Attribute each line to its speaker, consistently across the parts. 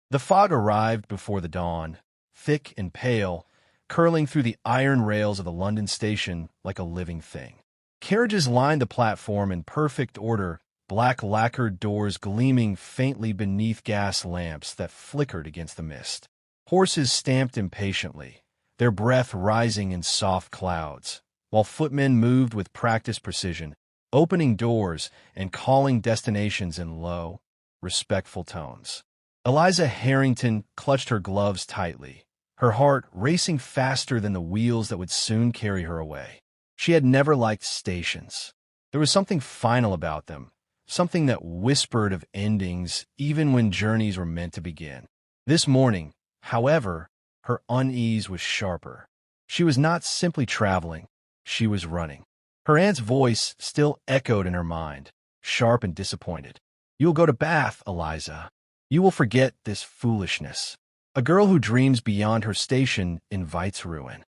Speaker 1: The fog arrived before the dawn, thick and pale, curling through the iron rails of the London station like a living thing. Carriages lined the platform in perfect order, black lacquered doors gleaming faintly beneath gas lamps that flickered against the mist. Horses stamped impatiently, their breath rising in soft clouds, while footmen moved with practiced precision, opening doors and calling destinations in low, respectful tones. Eliza Harrington clutched her gloves tightly, her heart racing faster than the wheels that would soon carry her away. She had never liked stations. There was something final about them, something that whispered of endings even when journeys were meant to begin. This morning, however, her unease was sharper. She was not simply traveling, she was running. Her aunt's voice still echoed in her mind, sharp and disappointed. "You'll go to Bath, Eliza. You will forget this foolishness. A girl who dreams beyond her station invites ruin."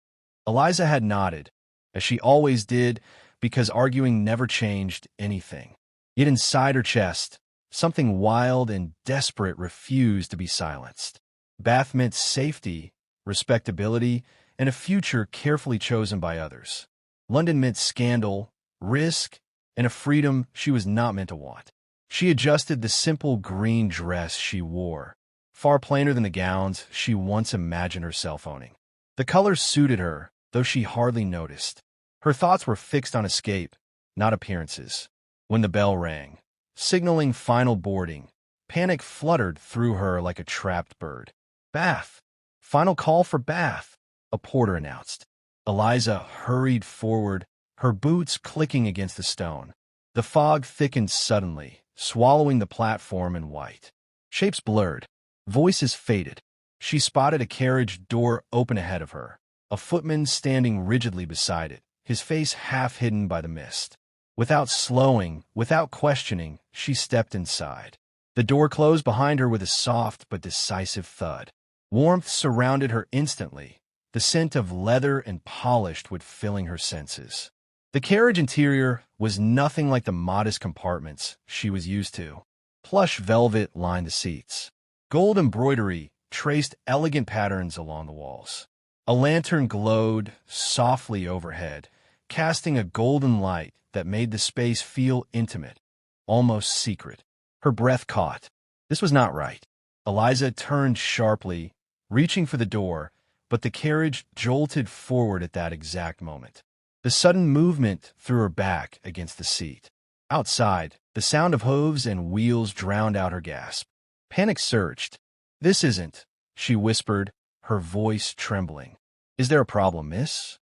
Speaker 1: Eliza had nodded, as she always did, because arguing never changed anything. Yet inside her chest, something wild and desperate refused to be silenced. Bath meant safety, respectability, and a future carefully chosen by others. London meant scandal, risk, and a freedom she was not meant to want. She adjusted the simple green dress she wore, far plainer than the gowns she once imagined herself owning. The colors suited her, though she hardly noticed. Her thoughts were fixed on escape, not appearances. When the bell rang, signaling final boarding, panic fluttered through her like a trapped bird. "Bath! Final call for Bath," a porter announced. Eliza hurried forward, her boots clicking against the stone. The fog thickened suddenly, swallowing the platform in white. Shapes blurred, voices faded. She spotted a carriage door open ahead of her, a footman standing rigidly beside it, his face half hidden by the mist. Without slowing, without questioning, she stepped inside. The door closed behind her with a soft but decisive thud. Warmth surrounded her instantly, the scent of leather and polished wood filling her senses. The carriage interior was nothing like the modest compartments she was used to. Plush velvet lined the seats. Gold embroidery traced elegant patterns along the walls. A lantern glowed softly overhead, casting a golden light that made the space feel intimate, almost secret. Her breath caught. This was not right. Eliza turned sharply, reaching for the door, but the carriage jolted forward at that exact moment. The sudden movement threw her back against the seat. Outside, the sound of hooves and wheels drowned out her gasp. Panic surged. "This isn't," she whispered, her voice trembling. "Is there a problem, miss?"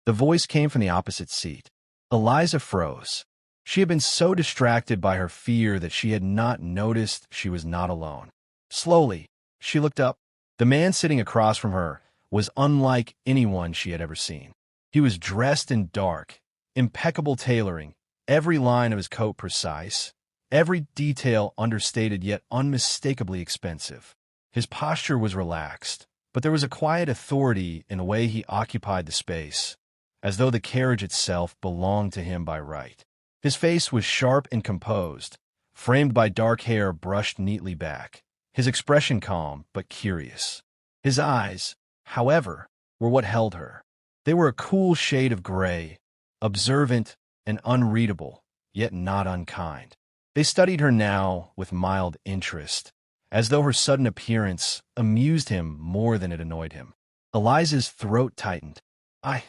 Speaker 1: The voice came from the opposite seat. Eliza froze. She had been so distracted by her fear that she had not noticed she was not alone. Slowly, she looked up. The man sitting across from her was unlike anyone she had ever seen. He was dressed in dark, impeccable tailoring, every line of his coat precise, every detail understated yet unmistakably expensive. His posture was relaxed, but there was a quiet authority in the way he occupied the space, as though the carriage itself belonged to him by right. His face was sharp and composed, framed by dark hair brushed neatly back, his expression calm but curious. His eyes, however, were what held her. They were a cool shade of gray, observant and unreadable, yet not unkind. They studied her now with mild interest, as though her sudden appearance amused him more than it annoyed him. Eliza's throat tightened.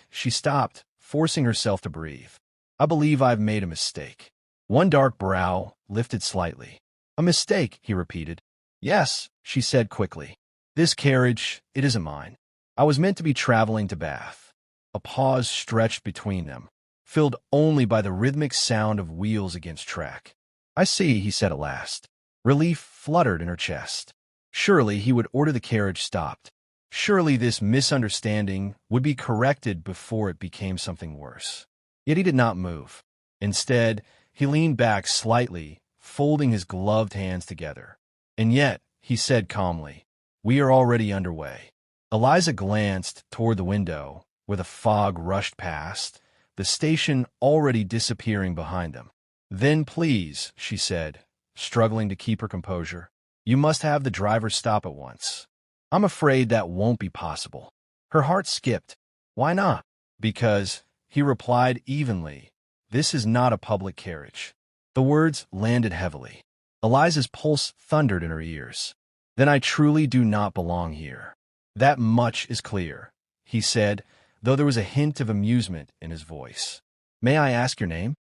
Speaker 1: She stopped, forcing herself to breathe. "I believe I've made a mistake." One dark brow lifted slightly. "A mistake," he repeated. "Yes," she said quickly. "This carriage, it isn't mine. I was meant to be traveling to Bath." A pause stretched between them, filled only by the rhythmic sound of wheels against track. "I see," he said at last. Relief fluttered in her chest. Surely he would order the carriage stopped. Surely this misunderstanding would be corrected before it became something worse. Yet he did not move. Instead, he leaned back slightly, folding his gloved hands together. "And yet," he said calmly, "we are already underway." Eliza glanced toward the window, where the fog rushed past, the station already disappearing behind them. "Then please," she said, struggling to keep her composure, You must have the driver stop at once. I'm afraid that won't be possible. Her heart skipped. Why not? Because, he replied evenly, this is not a public carriage. The words landed heavily. Eliza's pulse thundered in her ears. Then I truly do not belong here. That much is clear, he said, though there was a hint of amusement in his voice. May I ask your name?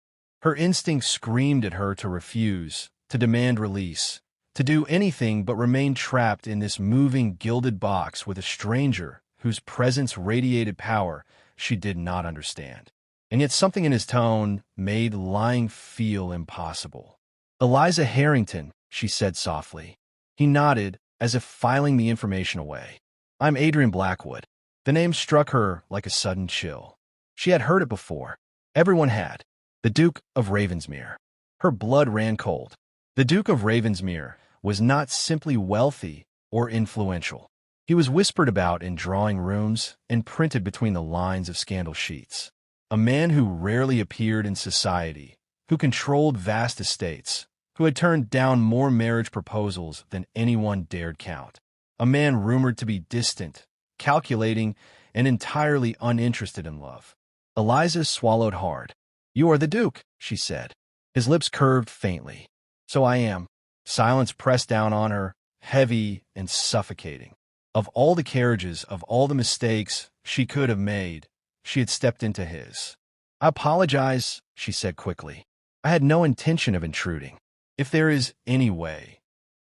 Speaker 1: Her instinct screamed at her to refuse, to demand release, to do anything but remain trapped in this moving gilded box with a stranger whose presence radiated power she did not understand. And yet something in his tone made lying feel impossible. Eliza Harrington, she said softly. He nodded, as if filing the information away. I'm Adrian Blackwood. The name struck her like a sudden chill. She had heard it before. Everyone had. The Duke of Ravensmere. Her blood ran cold. The Duke of Ravensmere was not simply wealthy or influential. He was whispered about in drawing rooms and printed between the lines of scandal sheets. A man who rarely appeared in society, who controlled vast estates, who had turned down more marriage proposals than anyone dared count. A man rumored to be distant, calculating, and entirely uninterested in love. Eliza swallowed hard. You are the Duke, she said. His lips curved faintly. So I am. Silence pressed down on her, heavy and suffocating. Of all the carriages, of all the mistakes she could have made, she had stepped into his. I apologize, she said quickly. I had no intention of intruding. If there is any way.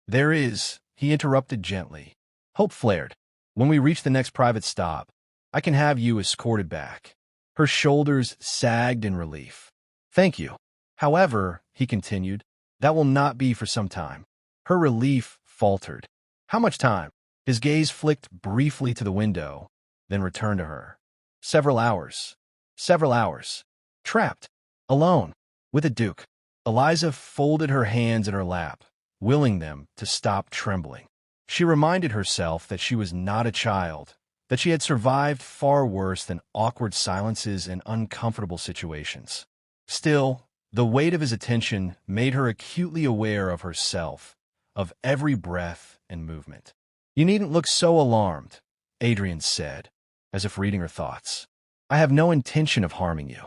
Speaker 1: There is, he interrupted gently. Hope flared. When we reach the next private stop, I can have you escorted back. Her shoulders sagged in relief. Thank you. However, he continued, that will not be for some time. Her relief faltered. How much time? His gaze flicked briefly to the window, then returned to her. Several hours. Several hours. Trapped. Alone. With a duke. Eliza folded her hands in her lap, willing them to stop trembling. She reminded herself that she was not a child, that she had survived far worse than awkward silences and uncomfortable situations. Still, the weight of his attention made her acutely aware of herself, of every breath and movement. You needn't look so alarmed, Adrian said, as if reading her thoughts. I have no intention of harming you.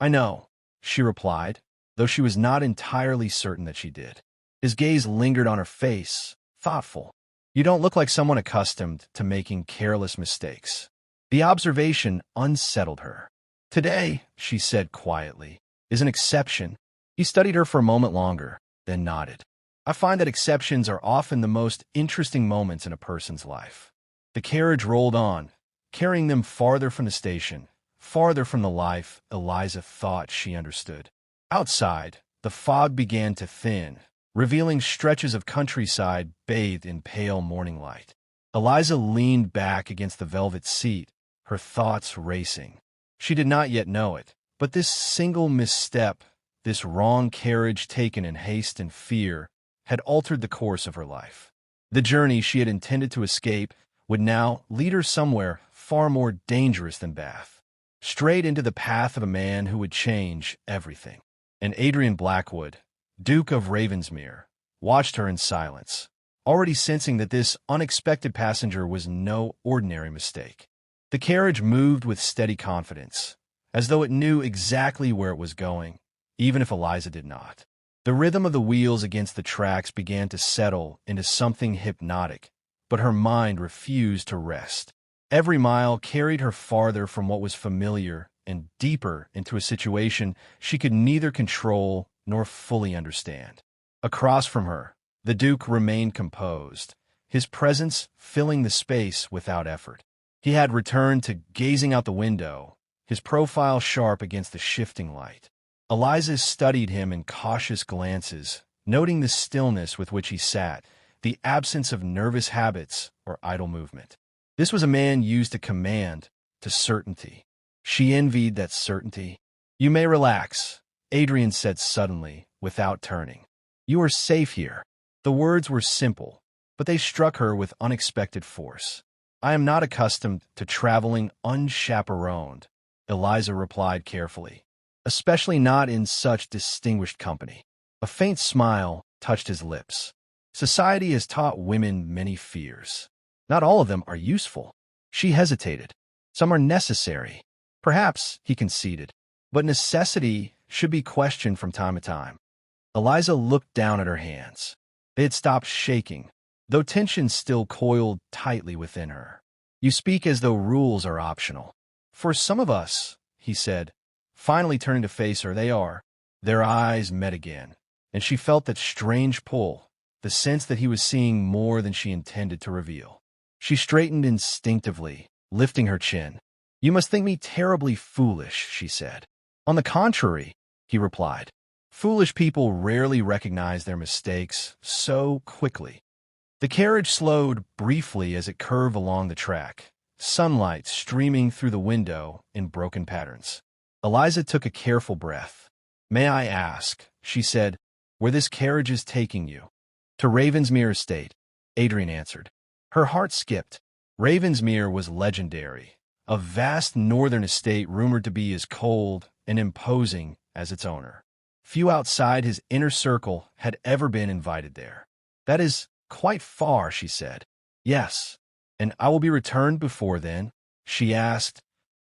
Speaker 1: I know, she replied, though she was not entirely certain that she did. His gaze lingered on her face, thoughtful. You don't look like someone accustomed to making careless mistakes. The observation unsettled her. Today, she said quietly, is an exception. He studied her for a moment longer, then nodded. I find that exceptions are often the most interesting moments in a person's life. The carriage rolled on, carrying them farther from the station, farther from the life Eliza thought she understood. Outside, the fog began to thin, revealing stretches of countryside bathed in pale morning light. Eliza leaned back against the velvet seat, her thoughts racing. She did not yet know it, but this single misstep, this wrong carriage taken in haste and fear, had altered the course of her life. The journey she had intended to escape would now lead her somewhere far more dangerous than Bath, straight into the path of a man who would change everything. And Adrian Blackwood, Duke of Ravensmere, watched her in silence, already sensing that this unexpected passenger was no ordinary mistake. The carriage moved with steady confidence, as though it knew exactly where it was going, even if Eliza did not. The rhythm of the wheels against the tracks began to settle into something hypnotic, but her mind refused to rest. Every mile carried her farther from what was familiar and deeper into a situation she could neither control nor fully understand. Across from her, the Duke remained composed, his presence filling the space without effort. He had returned to gazing out the window, his profile sharp against the shifting light. Eliza studied him in cautious glances, noting the stillness with which he sat, the absence of nervous habits or idle movement. This was a man used to command, to certainty. She envied that certainty. You may relax, Adrian said suddenly, without turning. You are safe here. The words were simple, but they struck her with unexpected force. I am not accustomed to traveling unchaperoned, Eliza replied carefully, especially not in such distinguished company. A faint smile touched his lips. Society has taught women many fears. Not all of them are useful. She hesitated. Some are necessary. Perhaps, he conceded, but necessity should be questioned from time to time. Eliza looked down at her hands. They had stopped shaking, though tension still coiled tightly within her. You speak as though rules are optional. For some of us, he said, finally turning to face her, they are. Their eyes met again, and she felt that strange pull, the sense that he was seeing more than she intended to reveal. She straightened instinctively, lifting her chin. You must think me terribly foolish, she said. On the contrary, he replied. Foolish people rarely recognize their mistakes so quickly. The carriage slowed briefly as it curved along the track, sunlight streaming through the window in broken patterns. Eliza took a careful breath. May I ask, she said, where this carriage is taking you? To Ravensmere Estate, Adrian answered. Her heart skipped. Ravensmere was legendary, a vast northern estate rumored to be as cold and imposing as its owner. Few outside his inner circle had ever been invited there. That is quite far, she said. Yes, and I will be returned before then, she asked,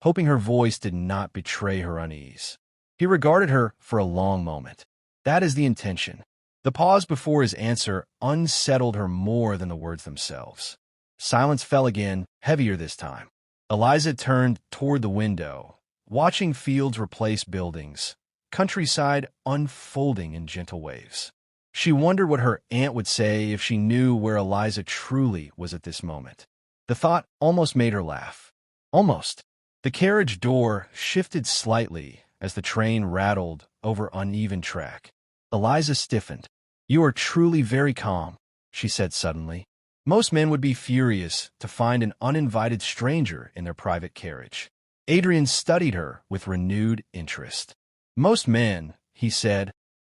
Speaker 1: hoping her voice did not betray her unease. He regarded her for a long moment. That is the intention. The pause before his answer unsettled her more than the words themselves. Silence fell again, heavier this time. Eliza turned toward the window, watching fields replace buildings, countryside unfolding in gentle waves. She wondered what her aunt would say if she knew where Eliza truly was at this moment. The thought almost made her laugh. Almost. The carriage door shifted slightly as the train rattled over uneven track. Eliza stiffened. You are truly very calm, she said suddenly. Most men would be furious to find an uninvited stranger in their private carriage. Adrian studied her with renewed interest. Most men, he said,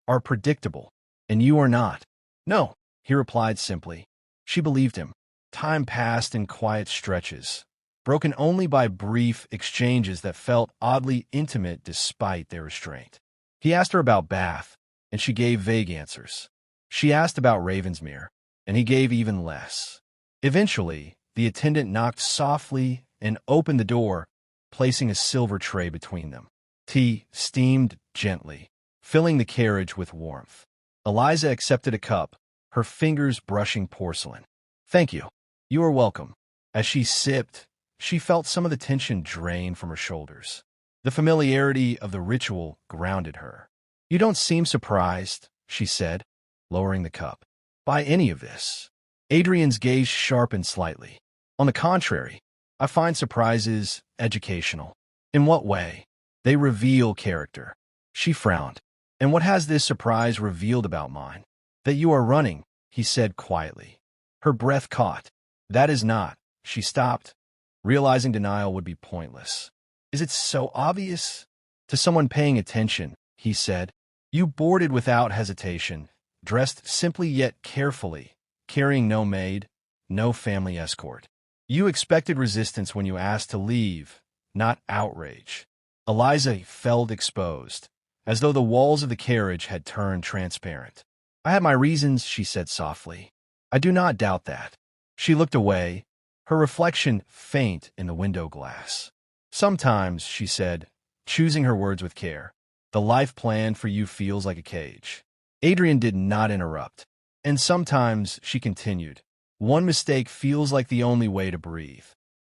Speaker 1: are predictable, and you are not. No, he replied simply. She believed him. Time passed in quiet stretches, broken only by brief exchanges that felt oddly intimate despite their restraint. He asked her about Bath, and she gave vague answers. She asked about Ravensmere, and he gave even less. Eventually, the attendant knocked softly and opened the door, placing a silver tray between them. Tea steamed gently, filling the carriage with warmth. Eliza accepted a cup, her fingers brushing porcelain. Thank you. You are welcome. As she sipped, she felt some of the tension drain from her shoulders. The familiarity of the ritual grounded her. You don't seem surprised, she said, lowering the cup, by any of this. Adrian's gaze sharpened slightly. On the contrary, I find surprises educational. In what way? They reveal character. She frowned. And what has this surprise revealed about mine? That you are running, he said quietly. Her breath caught. That is not. She stopped, realizing denial would be pointless. Is it so obvious? To someone paying attention, he said. You boarded without hesitation, dressed simply yet carefully, carrying no maid, no family escort. You expected resistance when you asked to leave, not outrage. Eliza felt exposed, as though the walls of the carriage had turned transparent. I had my reasons, she said softly. I do not doubt that. She looked away, her reflection faint in the window glass. Sometimes, she said, choosing her words with care, the life planned for you feels like a cage. Adrian did not interrupt. And sometimes, she continued, one mistake feels like the only way to breathe.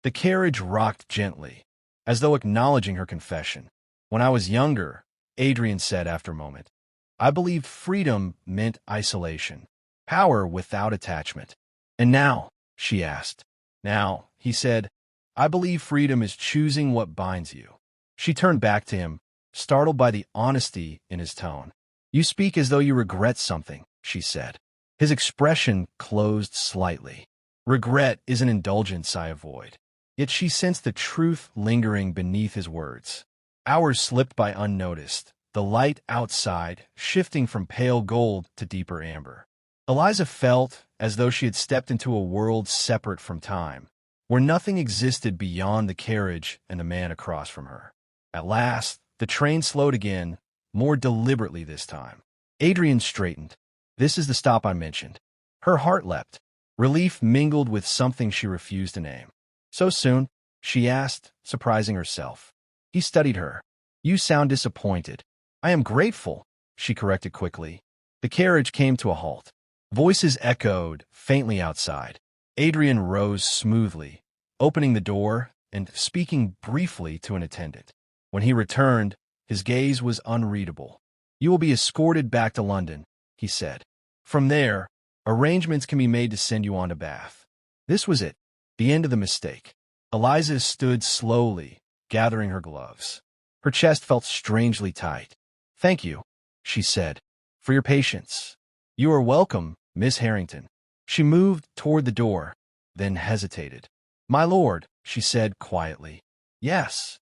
Speaker 1: The carriage rocked gently, as though acknowledging her confession. When I was younger, Adrian said after a moment, I believed freedom meant isolation, power without attachment. And now, she asked. Now, he said, I believe freedom is choosing what binds you. She turned back to him, startled by the honesty in his tone. You speak as though you regret something, she said. His expression closed slightly. Regret is an indulgence I avoid. Yet she sensed the truth lingering beneath his words. Hours slipped by unnoticed, the light outside shifting from pale gold to deeper amber. Eliza felt as though she had stepped into a world separate from time, where nothing existed beyond the carriage and the man across from her. At last, the train slowed again, more deliberately this time. Adrian straightened. This is the stop I mentioned. Her heart leapt. Relief mingled with something she refused to name. "So soon?" she asked, surprising herself. He studied her. "You sound disappointed." "I am grateful," she corrected quickly. The carriage came to a halt. Voices echoed faintly outside. Adrian rose smoothly, opening the door and speaking briefly to an attendant. When he returned, his gaze was unreadable. "You will be escorted back to London," he said. "From there, arrangements can be made to send you on to Bath." This was it, the end of the mistake. Eliza stood slowly, gathering her gloves. Her chest felt strangely tight. "Thank you," she said, "for your patience." "You are welcome, Miss Harrington." She moved toward the door, then hesitated. "My lord," she said quietly. "Yes.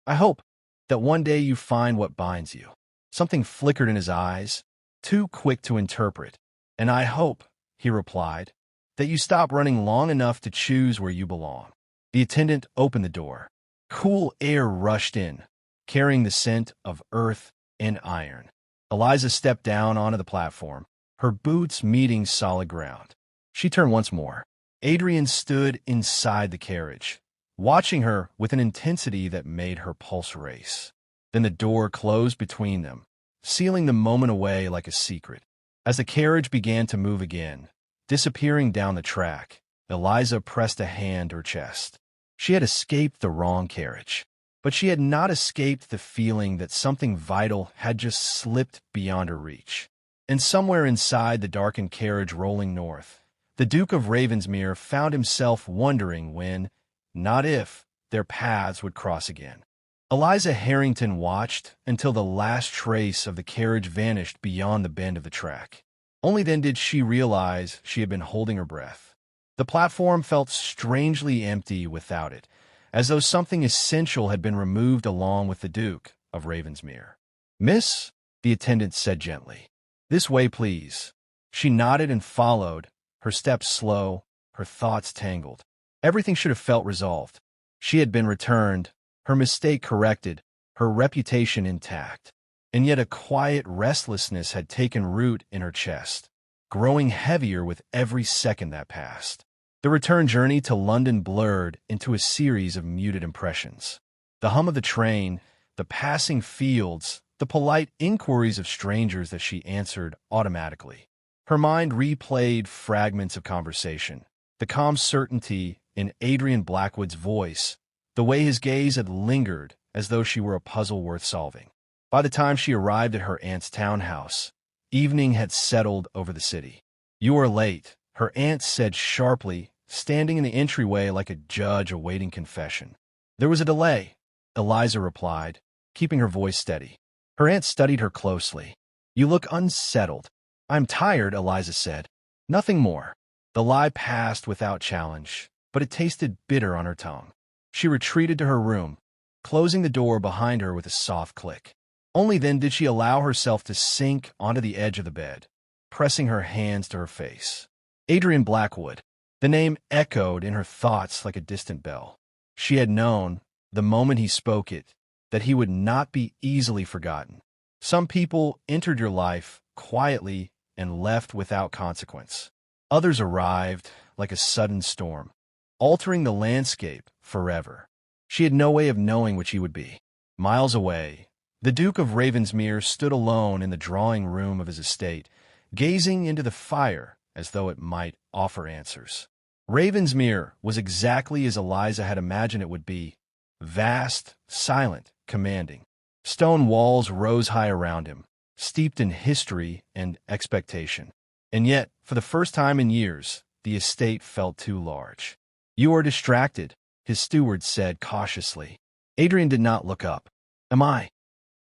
Speaker 1: I hope that one day you find what binds you." Something flickered in his eyes, too quick to interpret. "And I hope," he replied, "that you stop running long enough to choose where you belong." The attendant opened the door. Cool air rushed in, carrying the scent of earth and iron. Eliza stepped down onto the platform, her boots meeting solid ground. She turned once more. Adrian stood inside the carriage, watching her with an intensity that made her pulse race. Then the door closed between them, sealing the moment away like a secret. As the carriage began to move again, disappearing down the track, Eliza pressed a hand to her chest. She had escaped the wrong carriage, but she had not escaped the feeling that something vital had just slipped beyond her reach. And somewhere inside the darkened carriage rolling north, the Duke of Ravensmere found himself wondering when, not if, their paths would cross again. Eliza Harrington watched until the last trace of the carriage vanished beyond the bend of the track. Only then did she realize she had been holding her breath. The platform felt strangely empty without it, as though something essential had been removed along with the Duke of Ravensmere. "Miss," the attendant said gently. "This way, please." She nodded and followed, her steps slow, her thoughts tangled. Everything should have felt resolved. She had been returned, her mistake corrected, her reputation intact. And yet a quiet restlessness had taken root in her chest, growing heavier with every second that passed. The return journey to London blurred into a series of muted impressions. The hum of the train, the passing fields, the polite inquiries of strangers that she answered automatically. Her mind replayed fragments of conversation, the calm certainty in Adrian Blackwood's voice, the way his gaze had lingered as though she were a puzzle worth solving. By the time she arrived at her aunt's townhouse, evening had settled over the city. "You are late," her aunt said sharply, standing in the entryway like a judge awaiting confession. "There was a delay," Eliza replied, keeping her voice steady. Her aunt studied her closely. "You look unsettled." "I'm tired," Eliza said. Nothing more. The lie passed without challenge, but it tasted bitter on her tongue. She retreated to her room, closing the door behind her with a soft click. Only then did she allow herself to sink onto the edge of the bed, pressing her hands to her face. Adrian Blackwood. The name echoed in her thoughts like a distant bell. She had known, the moment he spoke it, that he would not be easily forgotten. Some people entered your life quietly and left without consequence. Others arrived like a sudden storm, altering the landscape forever. She had no way of knowing which he would be. Miles away, the Duke of Ravensmere stood alone in the drawing room of his estate, gazing into the fire as though it might offer answers. Ravensmere was exactly as Eliza had imagined it would be, vast, silent, commanding. Stone walls rose high around him, steeped in history and expectation. And yet, for the first time in years, the estate felt too large. "You are distracted," his steward said cautiously. Adrian did not look up. "Am I?"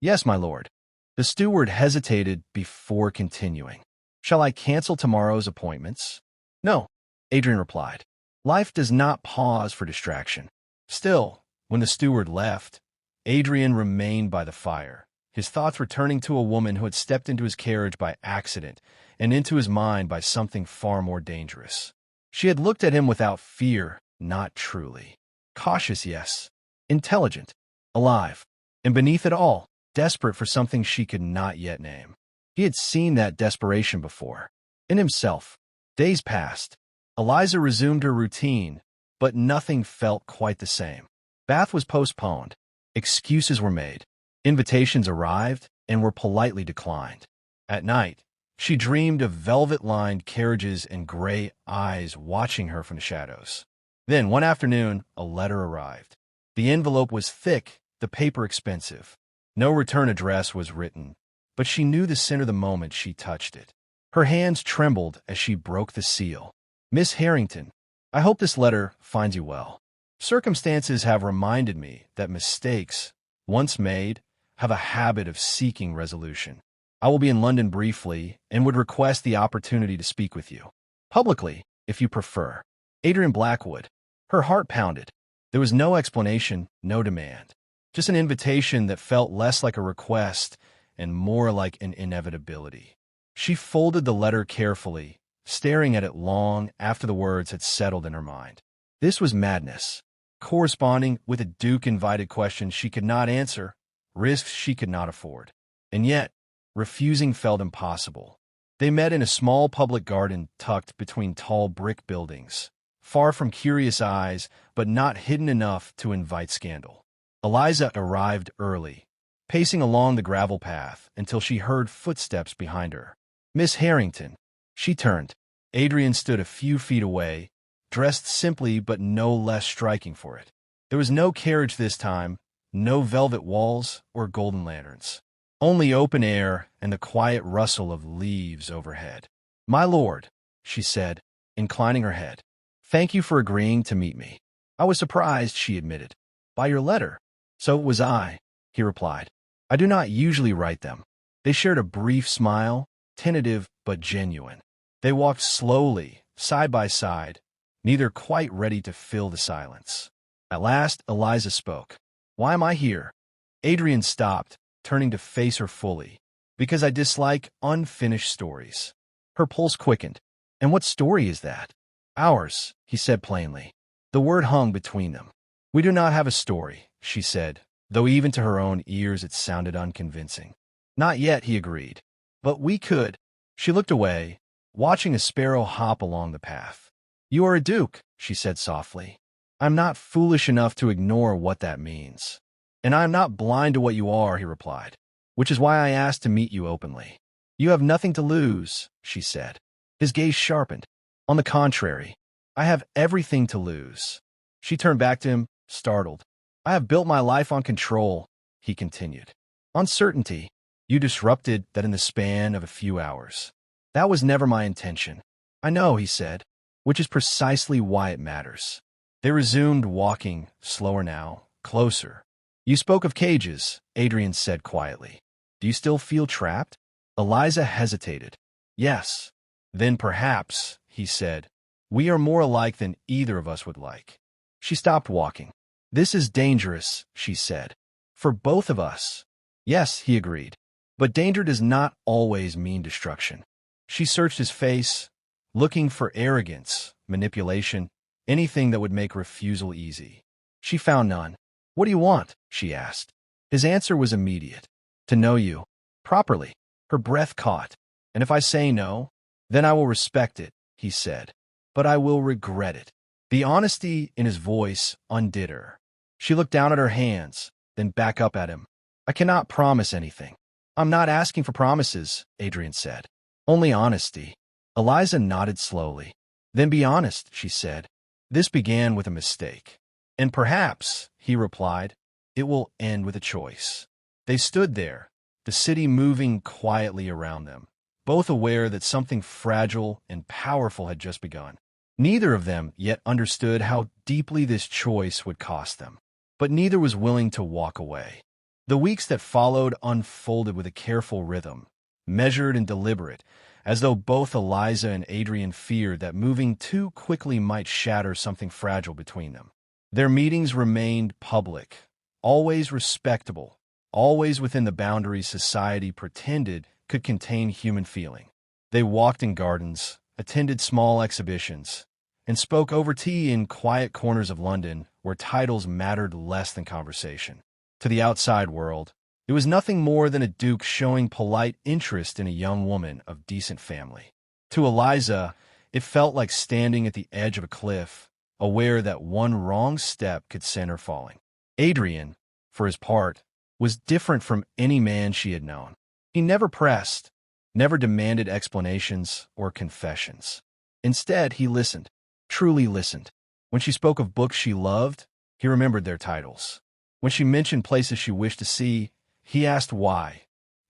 Speaker 1: "Yes, my lord." The steward hesitated before continuing. "Shall I cancel tomorrow's appointments?" "No," Adrian replied. "Life does not pause for distraction." Still, when the steward left, Adrian remained by the fire, his thoughts returning to a woman who had stepped into his carriage by accident and into his mind by something far more dangerous. She had looked at him without fear, not truly. Cautious, yes. Intelligent. Alive. And beneath it all, desperate for something she could not yet name. He had seen that desperation before. In himself. Days passed. Eliza resumed her routine, but nothing felt quite the same. Bath was postponed. Excuses were made. Invitations arrived and were politely declined. At night, she dreamed of velvet-lined carriages and gray eyes watching her from the shadows. Then, one afternoon, a letter arrived. The envelope was thick, the paper expensive. No return address was written, but she knew the scent of the moment she touched it. Her hands trembled as she broke the seal. Miss Harrington, I hope this letter finds you well. Circumstances have reminded me that mistakes, once made, have a habit of seeking resolution. I will be in London briefly and would request the opportunity to speak with you. Publicly, if you prefer. Adrian Blackwood. Her heart pounded. There was no explanation, no demand. Just an invitation that felt less like a request and more like an inevitability. She folded the letter carefully, staring at it long after the words had settled in her mind. This was madness. Corresponding with a Duke-invited question she could not answer, risks she could not afford. And yet, refusing felt impossible. They met in a small public garden tucked between tall brick buildings, far from curious eyes, but not hidden enough to invite scandal. Eliza arrived early, pacing along the gravel path until she heard footsteps behind her. Miss Harrington. She turned. Adrian stood a few feet away, dressed simply but no less striking for it. There was no carriage this time, no velvet walls or golden lanterns. Only open air and the quiet rustle of leaves overhead. "My lord," she said, inclining her head. "Thank you for agreeing to meet me." "I was surprised," she admitted, "by your letter." "So was I," he replied. "I do not usually write them." They shared a brief smile, tentative but genuine. They walked slowly, side by side, neither quite ready to fill the silence. At last, Eliza spoke. "Why am I here?" Adrian stopped, turning to face her fully. "Because I dislike unfinished stories." Her pulse quickened. "And what story is that?" "Ours," he said plainly. The word hung between them. "We do not have a story," she said, though even to her own ears it sounded unconvincing. "Not yet," he agreed. "But we could." She looked away, watching a sparrow hop along the path. "You are a duke," she said softly. "I'm not foolish enough to ignore what that means." "And I am not blind to what you are," he replied, "which is why I asked to meet you openly." "You have nothing to lose," she said. His gaze sharpened. "On the contrary, I have everything to lose." She turned back to him, startled. "I have built my life on control," he continued. "On certainty. You disrupted that in the span of a few hours. That was never my intention." "I know," he said, "which is precisely why it matters." They resumed walking, slower now, closer. "You spoke of cages," Adrian said quietly. "Do you still feel trapped?" Eliza hesitated. "Yes." "Then perhaps," he said, "we are more alike than either of us would like." She stopped walking. "This is dangerous," she said. "For both of us." "Yes," he agreed. "But danger does not always mean destruction." She searched his face, looking for arrogance, manipulation, anything that would make refusal easy. She found none. "What do you want?" she asked. His answer was immediate. "To know you. Properly." Her breath caught. "And if I say no, then I will respect it," he said. "But I will regret it." The honesty in his voice undid her. She looked down at her hands, then back up at him. "I cannot promise anything." "I'm not asking for promises," Adrian said. "Only honesty." Eliza nodded slowly. "Then be honest," she said. "This began with a mistake." "And perhaps," he replied, "it will end with a choice." They stood there, the city moving quietly around them, both aware that something fragile and powerful had just begun. Neither of them yet understood how deeply this choice would cost them, but neither was willing to walk away. The weeks that followed unfolded with a careful rhythm, measured and deliberate, as though both Eliza and Adrian feared that moving too quickly might shatter something fragile between them. Their meetings remained public, always respectable, always within the boundaries society pretended could contain human feeling. They walked in gardens, attended small exhibitions, and spoke over tea in quiet corners of London where titles mattered less than conversation. To the outside world, it was nothing more than a duke showing polite interest in a young woman of decent family. To Eliza, It felt like standing at the edge of a cliff, aware that one wrong step could send her falling. Adrian, for his part, was different from any man she had known. He never pressed, never demanded explanations or confessions. Instead, he listened, truly listened. When she spoke of books she loved, he remembered their titles. When she mentioned places she wished to see, he asked why,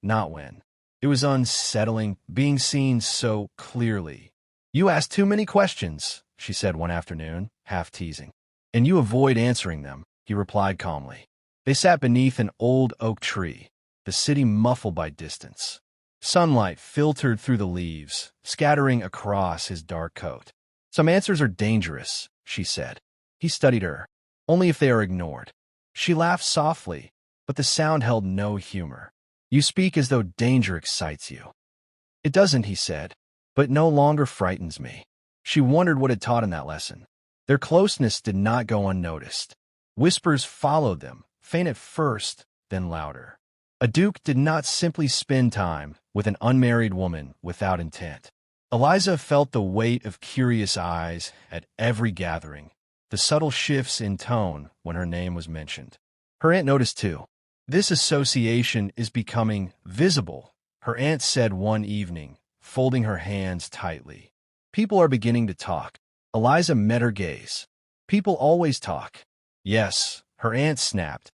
Speaker 1: not when. It was unsettling, being seen so clearly. "You ask too many questions," she said one afternoon, half teasing. "And you avoid answering them," he replied calmly. They sat beneath an old oak tree, the city muffled by distance. Sunlight filtered through the leaves, scattering across his dark coat. "Some answers are dangerous," she said. He studied her. "Only if they are ignored." She laughed softly, but the sound held no humor. "You speak as though danger excites you." "It doesn't," he said, "but no longer frightens me." She wondered what had taught him that lesson. Their closeness did not go unnoticed. Whispers followed them, faint at first, then louder. A duke did not simply spend time with an unmarried woman without intent. Eliza felt the weight of curious eyes at every gathering, the subtle shifts in tone when her name was mentioned. Her aunt noticed too. "This association is becoming visible," her aunt said one evening, folding her hands tightly. "People are beginning to talk." Eliza met her gaze. "People always talk." "Yes," her aunt snapped,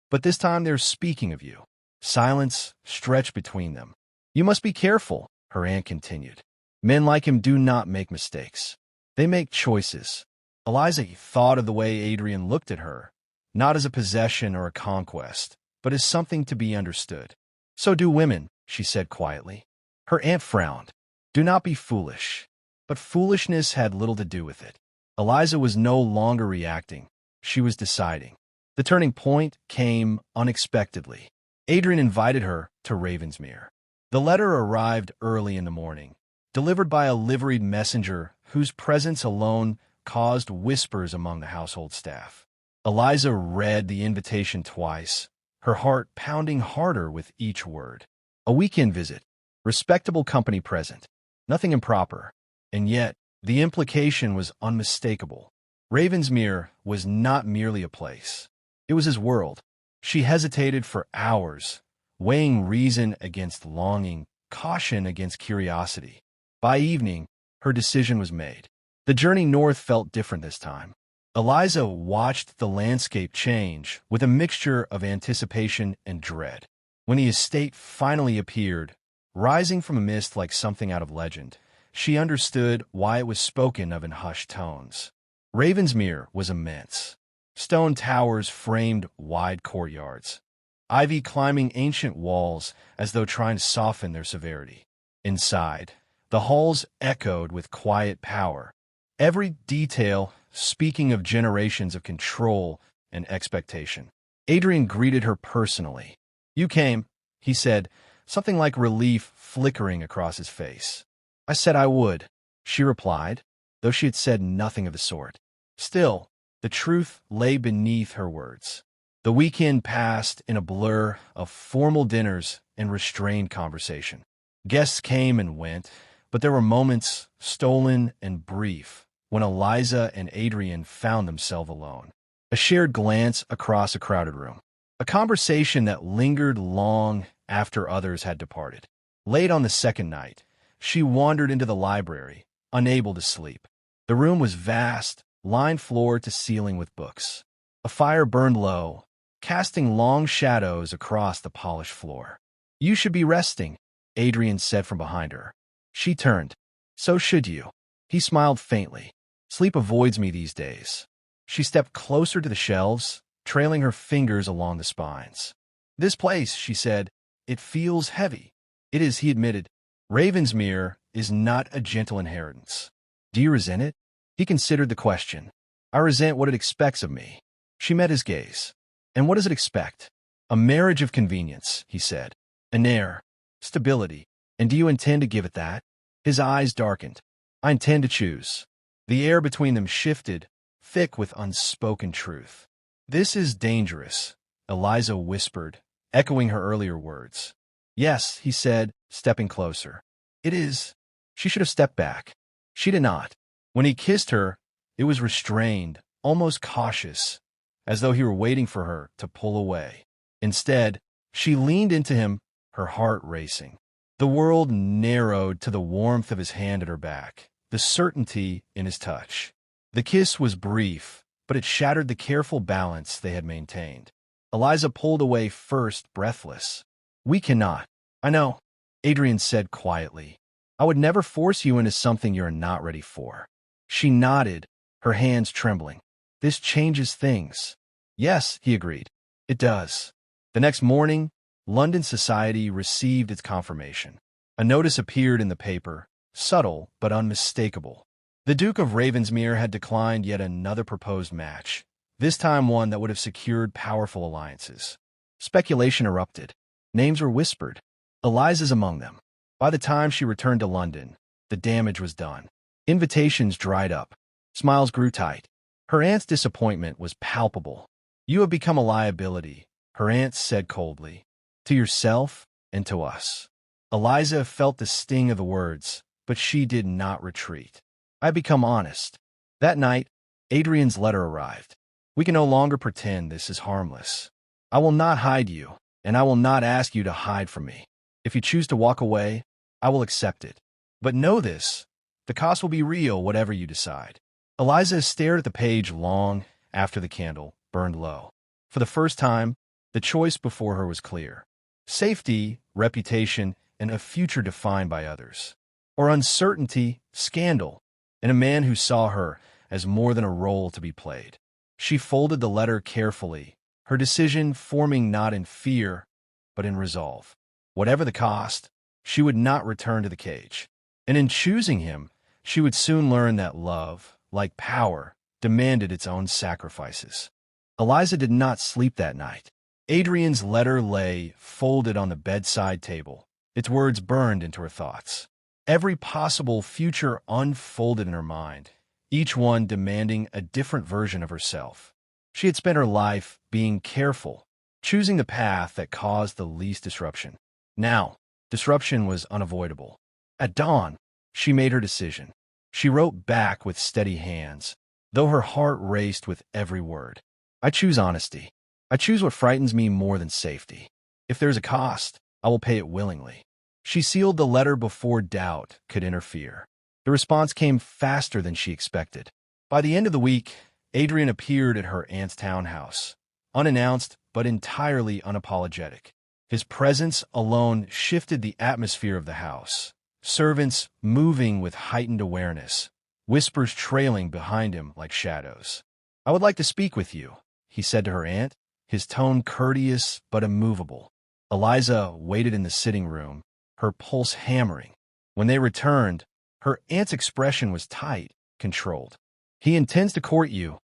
Speaker 1: "but this time they're speaking of you." Silence stretched between them. "You must be careful," her aunt continued. "Men like him do not make mistakes. They make choices." Eliza thought of the way Adrian looked at her, not as a possession or a conquest, but as something to be understood. "So do women," she said quietly. Her aunt frowned. "Do not be foolish." But foolishness had little to do with it. Eliza was no longer reacting. She was deciding. The turning point came unexpectedly. Adrian invited her to Ravensmere. The letter arrived early in the morning, delivered by a liveried messenger whose presence alone caused whispers among the household staff. Eliza read the invitation twice, her heart pounding harder with each word. A weekend visit, respectable company present, nothing improper. And yet, the implication was unmistakable. Ravensmere was not merely a place. It was his world. She hesitated for hours, weighing reason against longing, caution against curiosity. By evening, her decision was made. The journey north felt different this time. Eliza watched the landscape change with a mixture of anticipation and dread. When the estate finally appeared, rising from a mist like something out of legend, she understood why it was spoken of in hushed tones. Ravensmere was immense. Stone towers framed wide courtyards, ivy climbing ancient walls as though trying to soften their severity. Inside, the halls echoed with quiet power, every detail speaking of generations of control and expectation. Adrian greeted her personally. "You came," he said, something like relief flickering across his face. "I said I would," she replied, though she had said nothing of the sort. Still, the truth lay beneath her words. The weekend passed in a blur of formal dinners and restrained conversation. Guests came and went, but there were moments, stolen and brief, when Eliza and Adrian found themselves alone. A shared glance across a crowded room. A conversation that lingered long after others had departed. Late on the second night, she wandered into the library, unable to sleep. The room was vast, lined floor to ceiling with books. A fire burned low, casting long shadows across the polished floor. "You should be resting," Adrian said from behind her. She turned. "So should you." He smiled faintly. "Sleep avoids me these days." She stepped closer to the shelves, trailing her fingers along the spines. "This place," she said, "it feels heavy." "It is," he admitted. "Ravensmere is not a gentle inheritance." "Do you resent it?" He considered the question. "I resent what it expects of me." She met his gaze. "And what does it expect?" "A marriage of convenience," he said. "An heir. Stability. And do you intend to give it that?" His eyes darkened. "I intend to choose." The air between them shifted, thick with unspoken truth. "This is dangerous," Eliza whispered, echoing her earlier words. "Yes," he said, stepping closer. "It is." She should have stepped back. She did not. When he kissed her, it was restrained, almost cautious, as though he were waiting for her to pull away. Instead, she leaned into him, her heart racing. The world narrowed to the warmth of his hand at her back, the certainty in his touch. The kiss was brief, but it shattered the careful balance they had maintained. Eliza pulled away first, breathless. "We cannot." "I know," Adrian said quietly. "I would never force you into something you're not ready for." She nodded, her hands trembling. "This changes things." "Yes," he agreed. "It does." The next morning, London society received its confirmation. A notice appeared in the paper, subtle but unmistakable. The Duke of Ravensmere had declined yet another proposed match, this time one that would have secured powerful alliances. Speculation erupted. Names were whispered. Eliza's among them. By the time she returned to London, the damage was done. Invitations dried up. Smiles grew tight. Her aunt's disappointment was palpable. "You have become a liability," her aunt said coldly. "To yourself and to us." Eliza felt the sting of the words, but she did not retreat. "I have become honest." That night, Adrian's letter arrived. "We can no longer pretend this is harmless. I will not hide you, and I will not ask you to hide from me. If you choose to walk away, I will accept it. But know this, the cost will be real whatever you decide." Eliza stared at the page long after the candle burned low. For the first time, the choice before her was clear. Safety, reputation, and a future defined by others. Or uncertainty, scandal, and a man who saw her as more than a role to be played. She folded the letter carefully, her decision forming not in fear, but in resolve. Whatever the cost, she would not return to the cage. And in choosing him, she would soon learn that love, like power, demanded its own sacrifices. Eliza did not sleep that night. Adrian's letter lay folded on the bedside table. Its words burned into her thoughts. Every possible future unfolded in her mind, each one demanding a different version of herself. She had spent her life being careful, choosing the path that caused the least disruption. Now, disruption was unavoidable. At dawn, she made her decision. She wrote back with steady hands, though her heart raced with every word. "I choose honesty. I choose what frightens me more than safety. If there's a cost, I will pay it willingly." She sealed the letter before doubt could interfere. The response came faster than she expected. By the end of the week, Adrian appeared at her aunt's townhouse, unannounced but entirely unapologetic. His presence alone shifted the atmosphere of the house, servants moving with heightened awareness, whispers trailing behind him like shadows. "I would like to speak with you," he said to her aunt, his tone courteous but immovable. Eliza waited in the sitting room, her pulse hammering. When they returned, her aunt's expression was tight, controlled. "He intends to court you,"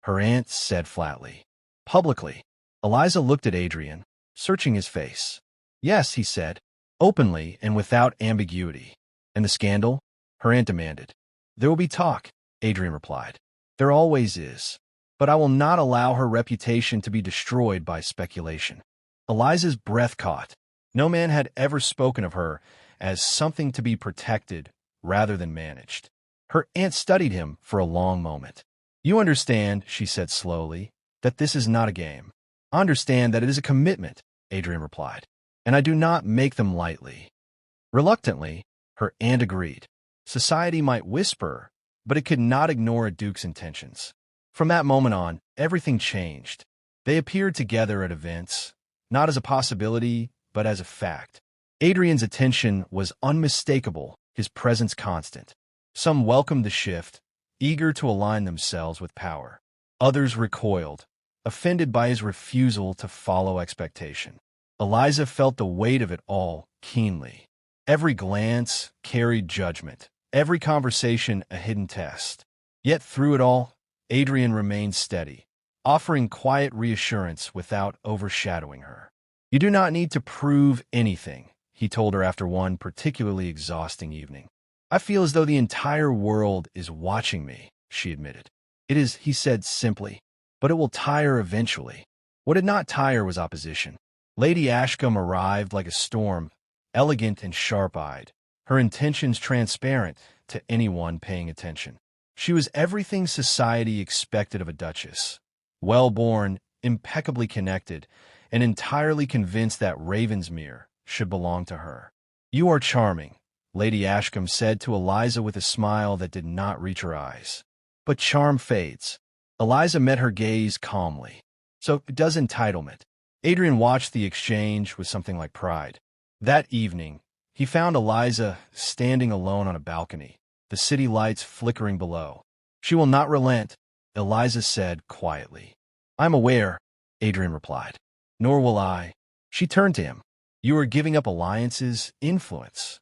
Speaker 1: her aunt said flatly. "Publicly." Eliza looked at Adrian, searching his face. "Yes," he said, openly and without ambiguity. "And the scandal?" her aunt demanded. "There will be talk," Adrian replied. "There always is. But I will not allow her reputation to be destroyed by speculation." Eliza's breath caught. No man had ever spoken of her as something to be protected rather than managed. Her aunt studied him for a long moment. "You understand," she said slowly, "that this is not a game." "I understand that it is a commitment," Adrian replied, "and I do not make them lightly." Reluctantly, her aunt agreed. Society might whisper, but it could not ignore a duke's intentions. From that moment on, everything changed. They appeared together at events, not as a possibility, but as a fact. Adrian's attention was unmistakable, his presence constant. Some welcomed the shift, eager to align themselves with power. Others recoiled, offended by his refusal to follow expectation. Eliza felt the weight of it all keenly. Every glance carried judgment, every conversation a hidden test. Yet through it all, Adrian remained steady, offering quiet reassurance without overshadowing her. "You do not need to prove anything," he told her after one particularly exhausting evening. "I feel as though the entire world is watching me," she admitted. "It is," he said simply, "but it will tire eventually." What did not tire was opposition. Lady Ashcombe arrived like a storm, elegant and sharp-eyed, her intentions transparent to anyone paying attention. She was everything society expected of a duchess. Well-born, impeccably connected, and entirely convinced that Ravensmere should belong to her. "You are charming," Lady Ashcombe said to Eliza with a smile that did not reach her eyes. "But charm fades." Eliza met her gaze calmly. "So does entitlement." Adrian watched the exchange with something like pride. That evening, he found Eliza standing alone on a balcony, the city lights flickering below. "She will not relent," Eliza said quietly. "I'm aware," Adrian replied. "Nor will I." She turned to him. "You are giving up alliances, influence."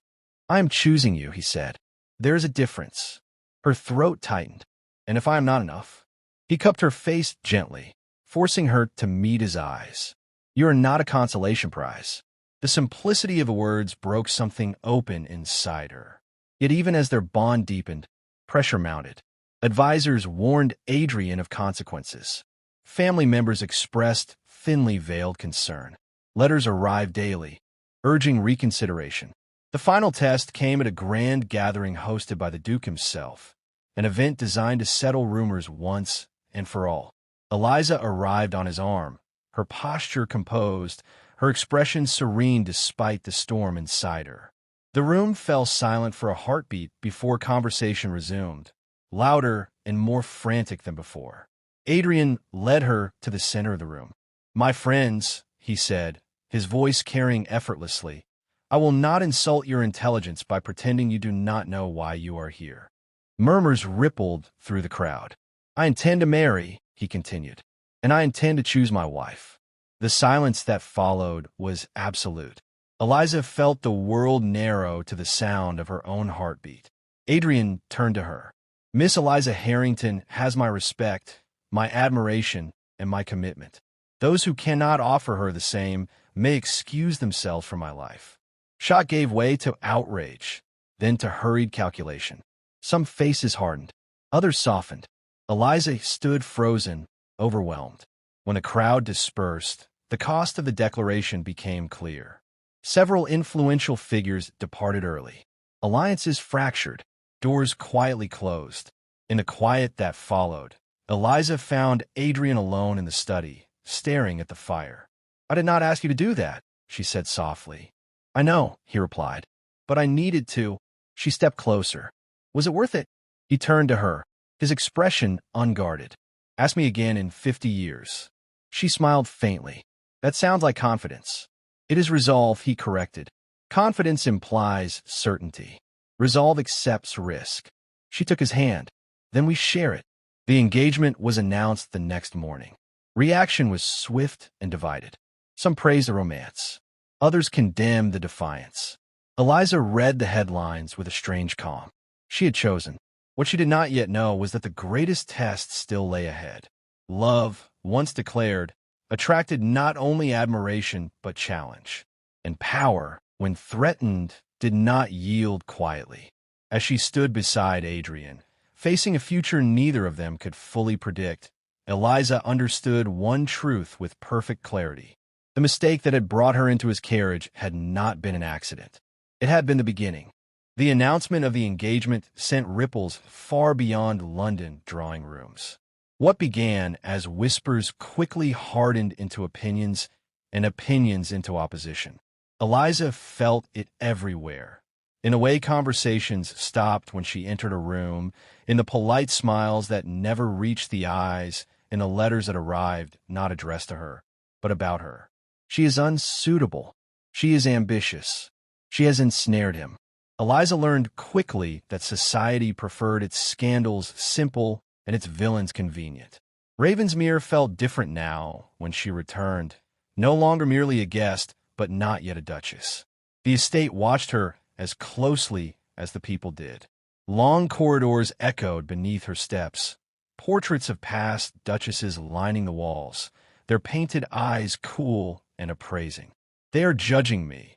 Speaker 1: "I am choosing you," he said. "There is a difference." Her throat tightened. "And if I am not enough?" He cupped her face gently, forcing her to meet his eyes. "You are not a consolation prize." The simplicity of the words broke something open inside her. Yet even as their bond deepened, pressure mounted. Advisors warned Adrian of consequences. Family members expressed thinly veiled concern. Letters arrived daily, urging reconsideration. The final test came at a grand gathering hosted by the Duke himself, an event designed to settle rumors once and for all. Eliza arrived on his arm, her posture composed, her expression serene despite the storm inside her. The room fell silent for a heartbeat before conversation resumed, louder and more frantic than before. Adrian led her to the center of the room. "My friends," he said, his voice carrying effortlessly, "I will not insult your intelligence by pretending you do not know why you are here." Murmurs rippled through the crowd. "I intend to marry," he continued, "and I intend to choose my wife." The silence that followed was absolute. Eliza felt the world narrow to the sound of her own heartbeat. Adrian turned to her. "Miss Eliza Harrington has my respect, my admiration, and my commitment. Those who cannot offer her the same may excuse themselves from my life." Shock gave way to outrage, then to hurried calculation. Some faces hardened, others softened. Eliza stood frozen, overwhelmed. When the crowd dispersed, the cost of the declaration became clear. Several influential figures departed early. Alliances fractured, doors quietly closed. In the quiet that followed, Eliza found Adrian alone in the study, staring at the fire. "I did not ask you to do that," she said softly. "I know," he replied, "but I needed to." She stepped closer. "Was it worth it?" He turned to her, his expression unguarded. "Ask me again in 50 years. She smiled faintly. "That sounds like confidence." "It is resolve," he corrected. "Confidence implies certainty. Resolve accepts risk." She took his hand. "Then we share it." The engagement was announced the next morning. Reaction was swift and divided. Some praised the romance. Others condemned the defiance. Eliza read the headlines with a strange calm. She had chosen. What she did not yet know was that the greatest test still lay ahead. Love, once declared, attracted not only admiration but challenge. And power, when threatened, did not yield quietly. As she stood beside Adrian, facing a future neither of them could fully predict, Eliza understood one truth with perfect clarity. The mistake that had brought her into his carriage had not been an accident. It had been the beginning. The announcement of the engagement sent ripples far beyond London drawing rooms. What began as whispers quickly hardened into opinions, and opinions into opposition. Eliza felt it everywhere. In the way conversations stopped when she entered a room, in the polite smiles that never reached the eyes, in the letters that arrived not addressed to her, but about her. She is unsuitable. She is ambitious. She has ensnared him. Eliza learned quickly that society preferred its scandals simple and its villains convenient. Ravensmere felt different now when she returned, no longer merely a guest, but not yet a duchess. The estate watched her as closely as the people did. Long corridors echoed beneath her steps, portraits of past duchesses lining the walls, their painted eyes cool and appraising. "They are judging me,"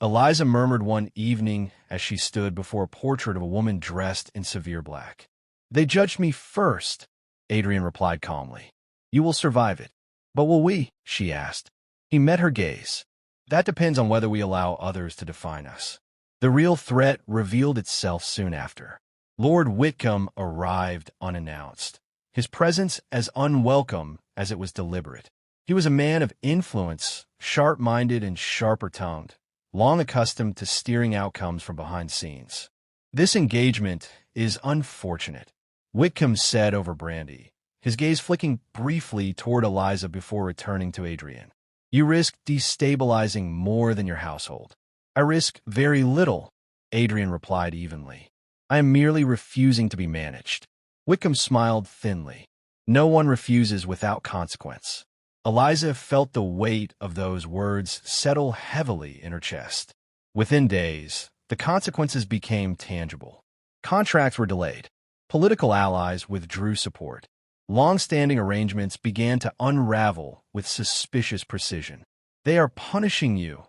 Speaker 1: Eliza murmured one evening as she stood before a portrait of a woman dressed in severe black. "They judged me first," Adrian replied calmly. "You will survive it." "But will we?" she asked. He met her gaze. "That depends on whether we allow others to define us." The real threat revealed itself soon after. Lord Whitcomb arrived unannounced, his presence as unwelcome as it was deliberate. He was a man of influence, sharp-minded and sharper-tongued, long accustomed to steering outcomes from behind scenes. "This engagement is unfortunate," Whitcomb said over brandy, his gaze flicking briefly toward Eliza before returning to Adrian. "You risk destabilizing more than your household." "I risk very little," Adrian replied evenly. "I am merely refusing to be managed." Whitcomb smiled thinly. "No one refuses without consequence." Eliza felt the weight of those words settle heavily in her chest. Within days, the consequences became tangible. Contracts were delayed. Political allies withdrew support. Long-standing arrangements began to unravel with suspicious precision. "They are punishing you,"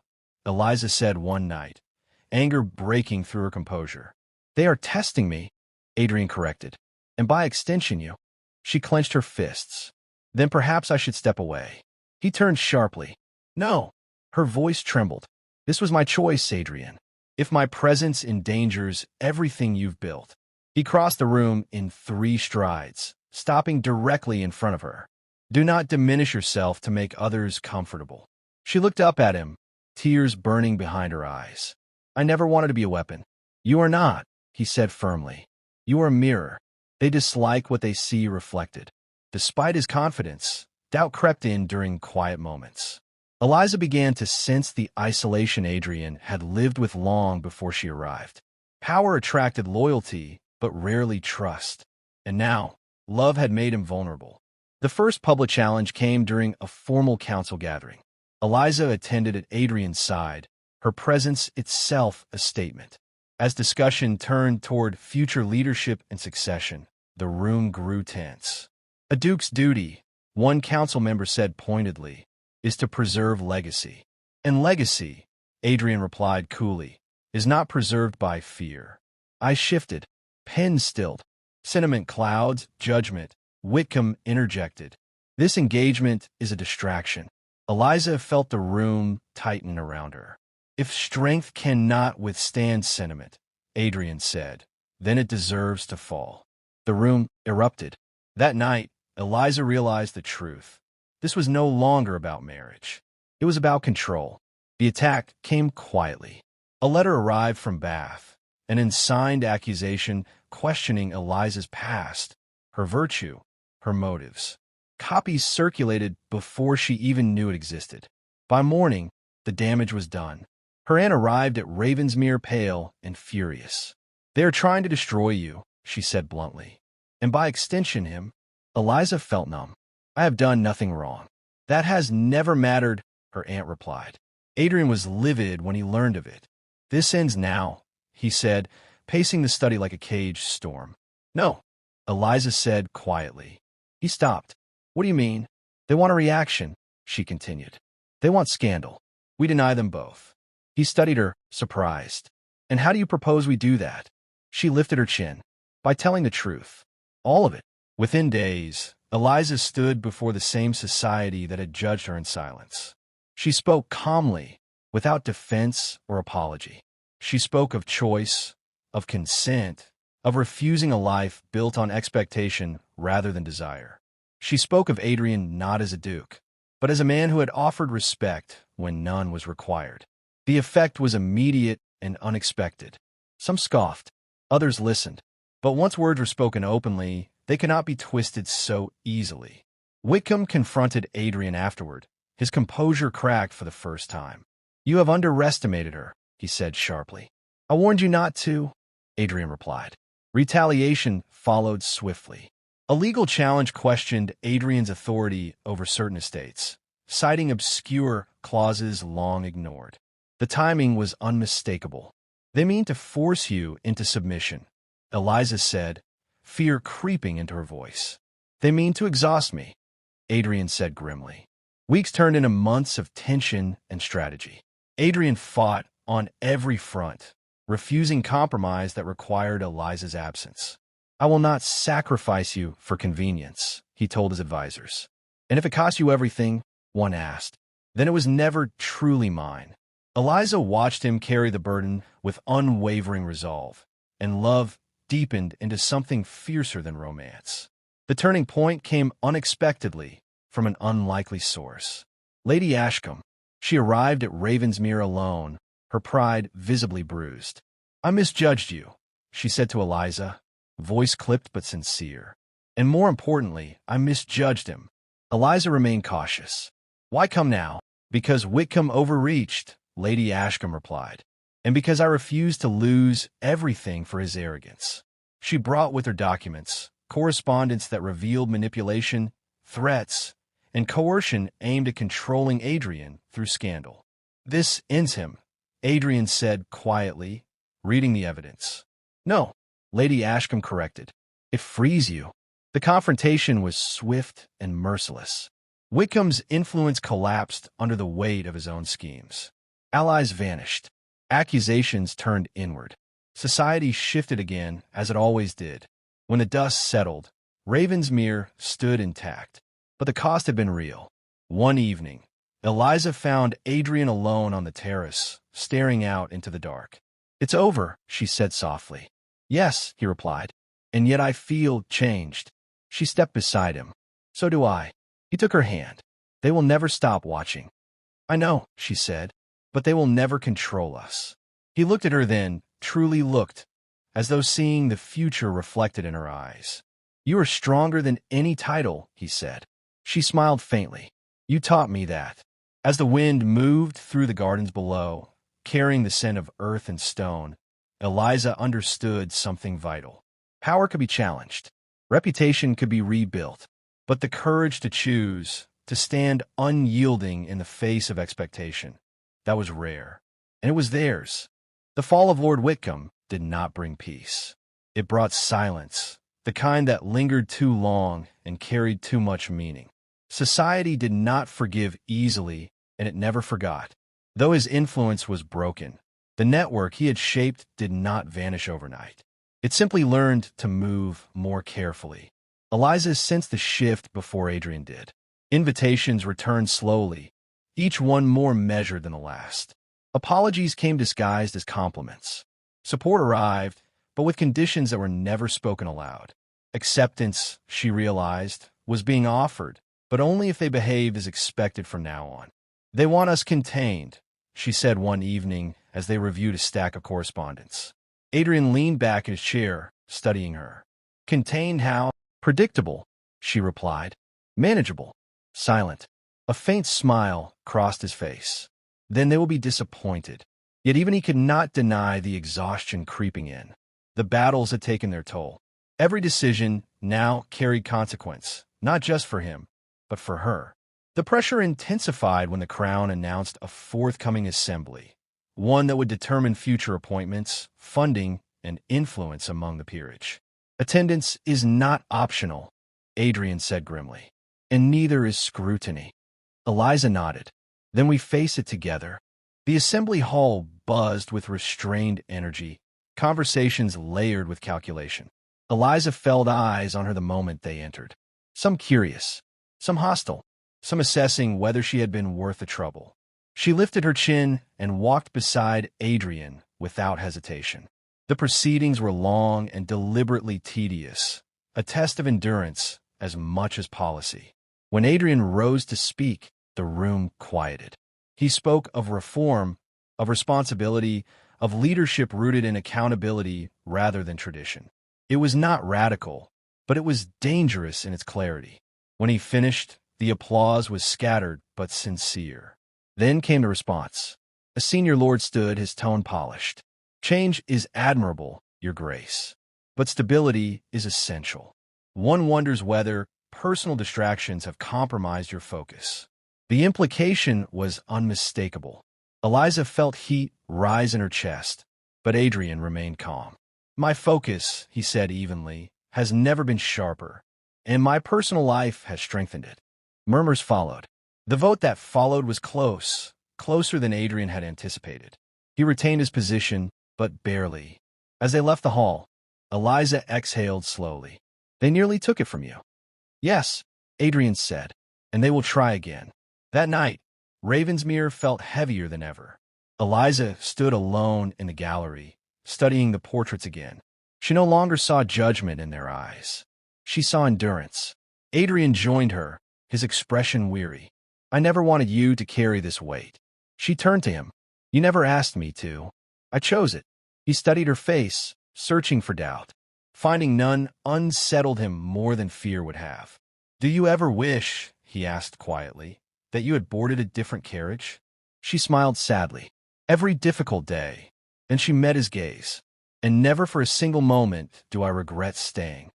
Speaker 1: Eliza said one night, anger breaking through her composure. "They are testing me," Adrian corrected. "And by extension you." She clenched her fists. "Then perhaps I should step away." He turned sharply. "No." Her voice trembled. "This was my choice, Adrian. If my presence endangers everything you've built." He crossed the room in 3 strides, stopping directly in front of her. "Do not diminish yourself to make others comfortable." She looked up at him, tears burning behind her eyes. "I never wanted to be a weapon." "You are not," he said firmly. "You are a mirror. They dislike what they see reflected." Despite his confidence, doubt crept in during quiet moments. Eliza began to sense the isolation Adrian had lived with long before she arrived. Power attracted loyalty, but rarely trust. And now, love had made him vulnerable. The first public challenge came during a formal council gathering. Eliza attended at Adrian's side, her presence itself a statement. As discussion turned toward future leadership and succession, the room grew tense. "A duke's duty," one council member said pointedly, "is to preserve legacy." "And legacy," Adrian replied coolly, "is not preserved by fear." I shifted. Pen stilled. Sentiment clouds, judgment. Whitcomb interjected. "This engagement is a distraction." Eliza felt the room tighten around her. "If strength cannot withstand sentiment," Adrian said, "then it deserves to fall." The room erupted. That night, Eliza realized the truth. This was no longer about marriage. It was about control. The attack came quietly. A letter arrived from Bath, an unsigned accusation questioning Eliza's past, her virtue, her motives. Copies circulated before she even knew it existed. By morning, the damage was done. Her aunt arrived at Ravensmere pale and furious. "They are trying to destroy you," she said bluntly. "And by extension him." Eliza felt numb. "I have done nothing wrong." "That has never mattered," her aunt replied. Adrian was livid when he learned of it. "This ends now," he said, pacing the study like a caged storm. "No," Eliza said quietly. He stopped. "What do you mean?" "They want a reaction," she continued. "They want scandal. We deny them both." He studied her, surprised. "And how do you propose we do that?" She lifted her chin. "By telling the truth. All of it." Within days, Eliza stood before the same society that had judged her in silence. She spoke calmly, without defense or apology. She spoke of choice, of consent, of refusing a life built on expectation rather than desire. She spoke of Adrian not as a duke, but as a man who had offered respect when none was required. The effect was immediate and unexpected. Some scoffed, others listened. But once words were spoken openly, they could not be twisted so easily. Whitcomb confronted Adrian afterward. His composure cracked for the first time. "You have underestimated her," he said sharply. "I warned you not to," Adrian replied. Retaliation followed swiftly. A legal challenge questioned Adrian's authority over certain estates, citing obscure clauses long ignored. The timing was unmistakable. "They mean to force you into submission," Eliza said, fear creeping into her voice. "They mean to exhaust me," Adrian said grimly. Weeks turned into months of tension and strategy. Adrian fought on every front, refusing compromise that required Eliza's absence. "I will not sacrifice you for convenience," he told his advisors. "And if it costs you everything," one asked, "then it was never truly mine." Eliza watched him carry the burden with unwavering resolve, and love deepened into something fiercer than romance. The turning point came unexpectedly from an unlikely source. Lady Ashcombe. She arrived at Ravensmere alone, her pride visibly bruised. "I misjudged you," she said to Eliza, voice clipped but sincere. "And more importantly, I misjudged him." Eliza remained cautious. "Why come now?" "Because Whitcomb overreached," Lady Ashcombe replied, "and because I refused to lose everything for his arrogance." She brought with her documents, correspondence that revealed manipulation, threats, and coercion aimed at controlling Adrian through scandal. "This ends him," Adrian said quietly, reading the evidence. "No," Lady Ashcombe corrected. "It frees you." The confrontation was swift and merciless. Whitcomb's influence collapsed under the weight of his own schemes. Allies vanished. Accusations turned inward. Society shifted again, as it always did. When the dust settled, Ravensmere stood intact. But the cost had been real. One evening, Eliza found Adrian alone on the terrace, staring out into the dark. "It's over," she said softly. "Yes," he replied, "and yet I feel changed." She stepped beside him. "So do I." He took her hand. "They will never stop watching." "I know," she said, "but they will never control us." He looked at her then, truly looked, as though seeing the future reflected in her eyes. "You are stronger than any title," he said. She smiled faintly. "You taught me that." As the wind moved through the gardens below, carrying the scent of earth and stone, Eliza understood something vital. Power could be challenged. Reputation could be rebuilt. But the courage to choose, to stand unyielding in the face of expectation, that was rare. And it was theirs. The fall of Lord Whitcomb did not bring peace. It brought silence, the kind that lingered too long and carried too much meaning. Society did not forgive easily, and it never forgot. Though his influence was broken, the network he had shaped did not vanish overnight. It simply learned to move more carefully. Eliza sensed the shift before Adrian did. Invitations returned slowly, each one more measured than the last. Apologies came disguised as compliments. Support arrived, but with conditions that were never spoken aloud. Acceptance, she realized, was being offered, but only if they behaved as expected from now on. "They want us contained," she said one evening as they reviewed a stack of correspondence. Adrian leaned back in his chair, studying her. "Contained how?" "Predictable," she replied. "Manageable." Silent. A faint smile crossed his face. "Then they will be disappointed." Yet even he could not deny the exhaustion creeping in. The battles had taken their toll. Every decision now carried consequence, not just for him, but for her. The pressure intensified when the Crown announced a forthcoming assembly, one that would determine future appointments, funding, and influence among the peerage. "Attendance is not optional," Adrian said grimly, "and neither is scrutiny." Eliza nodded. "Then we face it together." The assembly hall buzzed with restrained energy, conversations layered with calculation. Eliza felt eyes on her the moment they entered. Some curious, some hostile, some assessing whether she had been worth the trouble. She lifted her chin and walked beside Adrian without hesitation. The proceedings were long and deliberately tedious, a test of endurance as much as policy. When Adrian rose to speak, the room quieted. He spoke of reform, of responsibility, of leadership rooted in accountability rather than tradition. It was not radical, but it was dangerous in its clarity. When he finished, the applause was scattered but sincere. Then came the response. A senior lord stood, his tone polished. "Change is admirable, Your Grace, but stability is essential. One wonders whether personal distractions have compromised your focus." The implication was unmistakable. Eliza felt heat rise in her chest, but Adrian remained calm. "My focus," he said evenly, "has never been sharper, and my personal life has strengthened it." Murmurs followed. The vote that followed was close, closer than Adrian had anticipated. He retained his position, but barely. As they left the hall, Eliza exhaled slowly. "They nearly took it from you." "Yes," Adrian said, "and they will try again." That night, Ravensmere felt heavier than ever. Eliza stood alone in the gallery, studying the portraits again. She no longer saw judgment in their eyes. She saw endurance. Adrian joined her, his expression weary. I never wanted you to carry this weight. She turned to him. You never asked me to. I chose it. He studied her face, searching for doubt. Finding none unsettled him more than fear would have. Do you ever wish, he asked quietly, that you had boarded a different carriage? She smiled sadly. Every difficult day. And she met his gaze. And never for a single moment do I regret staying.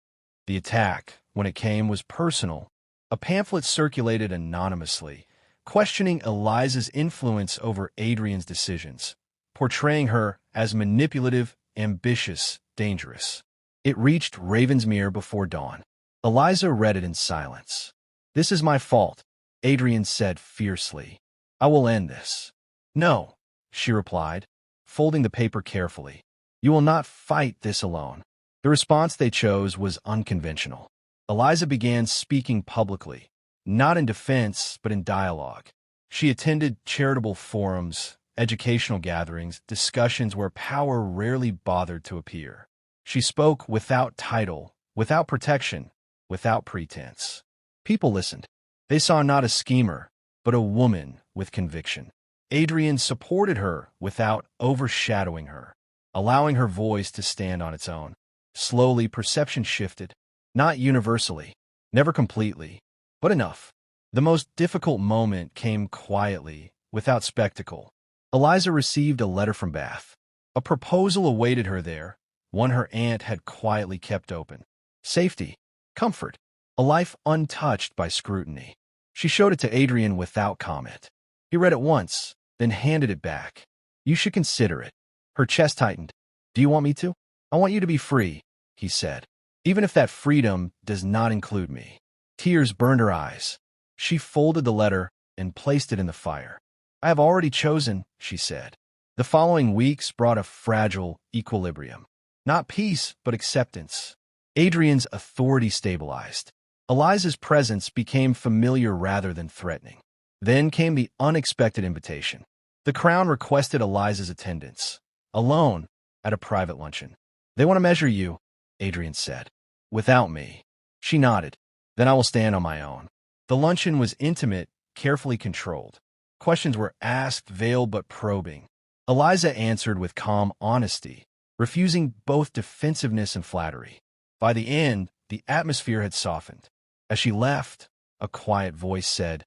Speaker 1: The attack, when it came, was personal. A pamphlet circulated anonymously, questioning Eliza's influence over Adrian's decisions, portraying her as manipulative, ambitious, dangerous. It reached Ravensmere before dawn. Eliza read it in silence. This is my fault, Adrian said fiercely. I will end this. No, she replied, folding the paper carefully. You will not fight this alone. The response they chose was unconventional. Eliza began speaking publicly, not in defense, but in dialogue. She attended charitable forums, educational gatherings, discussions where power rarely bothered to appear. She spoke without title, without protection, without pretense. People listened. They saw not a schemer, but a woman with conviction. Adrian supported her without overshadowing her, allowing her voice to stand on its own. Slowly, perception shifted, not universally, never completely, but enough. The most difficult moment came quietly, without spectacle. Eliza received a letter from Bath. A proposal awaited her there, one her aunt had quietly kept open. Safety, comfort, a life untouched by scrutiny. She showed it to Adrian without comment. He read it once, then handed it back. You should consider it. Her chest tightened. Do you want me to? I want you to be free, he said, even if that freedom does not include me. Tears burned her eyes. She folded the letter and placed it in the fire. I have already chosen, she said. The following weeks brought a fragile equilibrium. Not peace, but acceptance. Adrian's authority stabilized. Eliza's presence became familiar rather than threatening. Then came the unexpected invitation. The Crown requested Eliza's attendance, alone, at a private luncheon. They want to measure you, Adrian said. Without me. She nodded. Then I will stand on my own. The luncheon was intimate, carefully controlled. Questions were asked, veiled but probing. Eliza answered with calm honesty, refusing both defensiveness and flattery. By the end, the atmosphere had softened. As she left, a quiet voice said,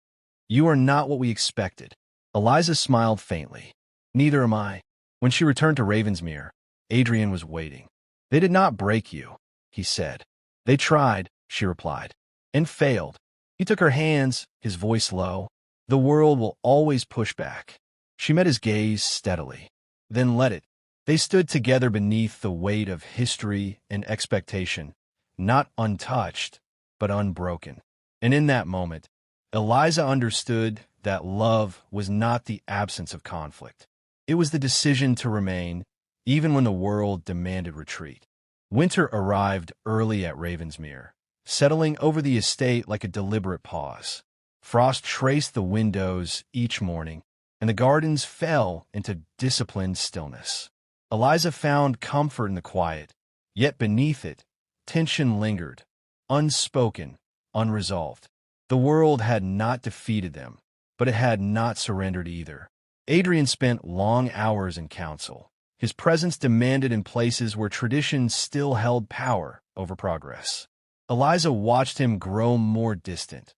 Speaker 1: You are not what we expected. Eliza smiled faintly. Neither am I. When she returned to Ravensmere, Adrian was waiting. They did not break you, he said. They tried, she replied, and failed. He took her hands, his voice low. The world will always push back. She met his gaze steadily. Then let it. They stood together beneath the weight of history and expectation, not untouched, but unbroken. And in that moment, Eliza understood that love was not the absence of conflict. It was the decision to remain, even when the world demanded retreat. Winter arrived early at Ravensmere, settling over the estate like a deliberate pause. Frost traced the windows each morning, and the gardens fell into disciplined stillness. Eliza found comfort in the quiet, yet beneath it, tension lingered, unspoken, unresolved. The world had not defeated them, but it had not surrendered either. Adrian spent long hours in council. His presence demanded in places where tradition still held power over progress. Eliza watched him grow more distant,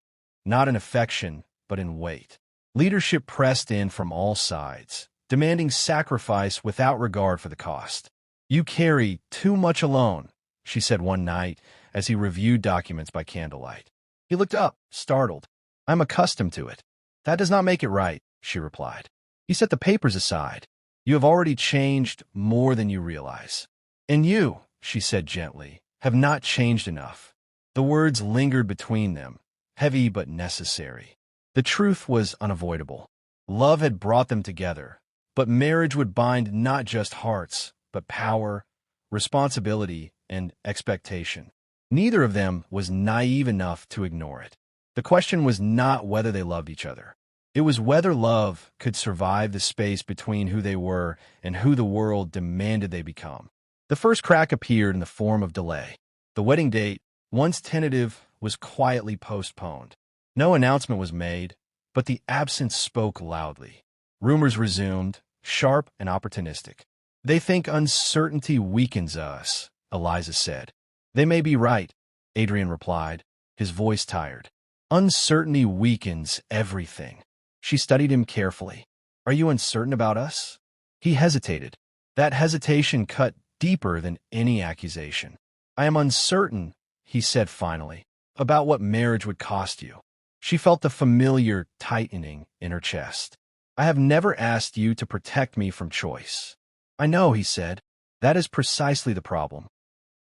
Speaker 1: not in affection, but in weight. Leadership pressed in from all sides, demanding sacrifice without regard for the cost. You carry too much alone, she said one night as he reviewed documents by candlelight. He looked up, startled. I'm accustomed to it. That does not make it right, she replied. He set the papers aside. You have already changed more than you realize. And you, she said gently, have not changed enough. The words lingered between them, heavy but necessary. The truth was unavoidable. Love had brought them together, but marriage would bind not just hearts, but power, responsibility, and expectation. Neither of them was naive enough to ignore it. The question was not whether they loved each other. It was whether love could survive the space between who they were and who the world demanded they become. The first crack appeared in the form of delay. The wedding date, once tentative, was quietly postponed. No announcement was made, but the absence spoke loudly. Rumors resumed, sharp and opportunistic. "They think uncertainty weakens us," Eliza said. "They may be right," Adrian replied, his voice tired. "Uncertainty weakens everything." She studied him carefully. "Are you uncertain about us?" He hesitated. That hesitation cut deeper than any accusation. "I am uncertain," he said finally, "about what marriage would cost you." She felt the familiar tightening in her chest. "I have never asked you to protect me from choice." "I know," he said. "That is precisely the problem."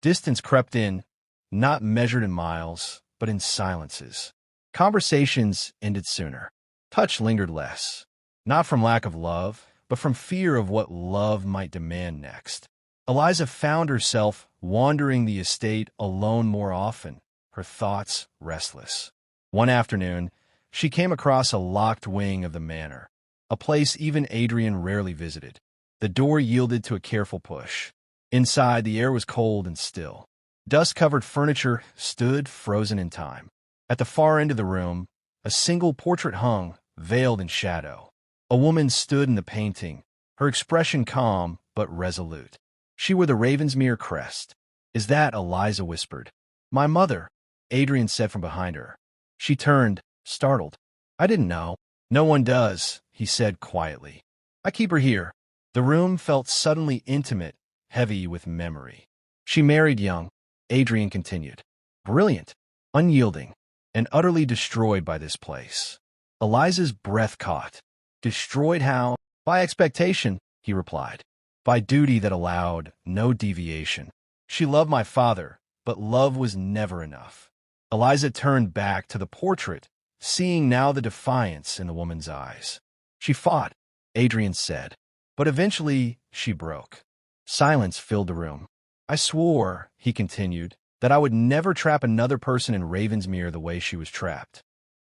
Speaker 1: Distance crept in, not measured in miles, but in silences. Conversations ended sooner. Touch lingered less, not from lack of love, but from fear of what love might demand next. Eliza found herself wandering the estate alone more often, her thoughts restless. One afternoon, she came across a locked wing of the manor, a place even Adrian rarely visited. The door yielded to a careful push. Inside, the air was cold and still. Dust-covered furniture stood frozen in time. At the far end of the room, a single portrait hung, veiled in shadow. A woman stood in the painting, her expression calm but resolute. She wore the Ravensmere crest. "Is that?" Eliza whispered. "My mother," Adrian said from behind her. She turned, startled. "I didn't know." "No one does," he said quietly. "I keep her here." The room felt suddenly intimate, heavy with memory. "She married young," Adrian continued. "Brilliant, unyielding, and utterly destroyed by this place." Eliza's breath caught. "Destroyed how?" "By expectation," he replied. "By duty that allowed no deviation. She loved my father, but love was never enough." Eliza turned back to the portrait, seeing now the defiance in the woman's eyes. "She fought," Adrian said, "but eventually she broke." Silence filled the room. "I swore," he continued, "that I would never trap another person in Ravensmere the way she was trapped."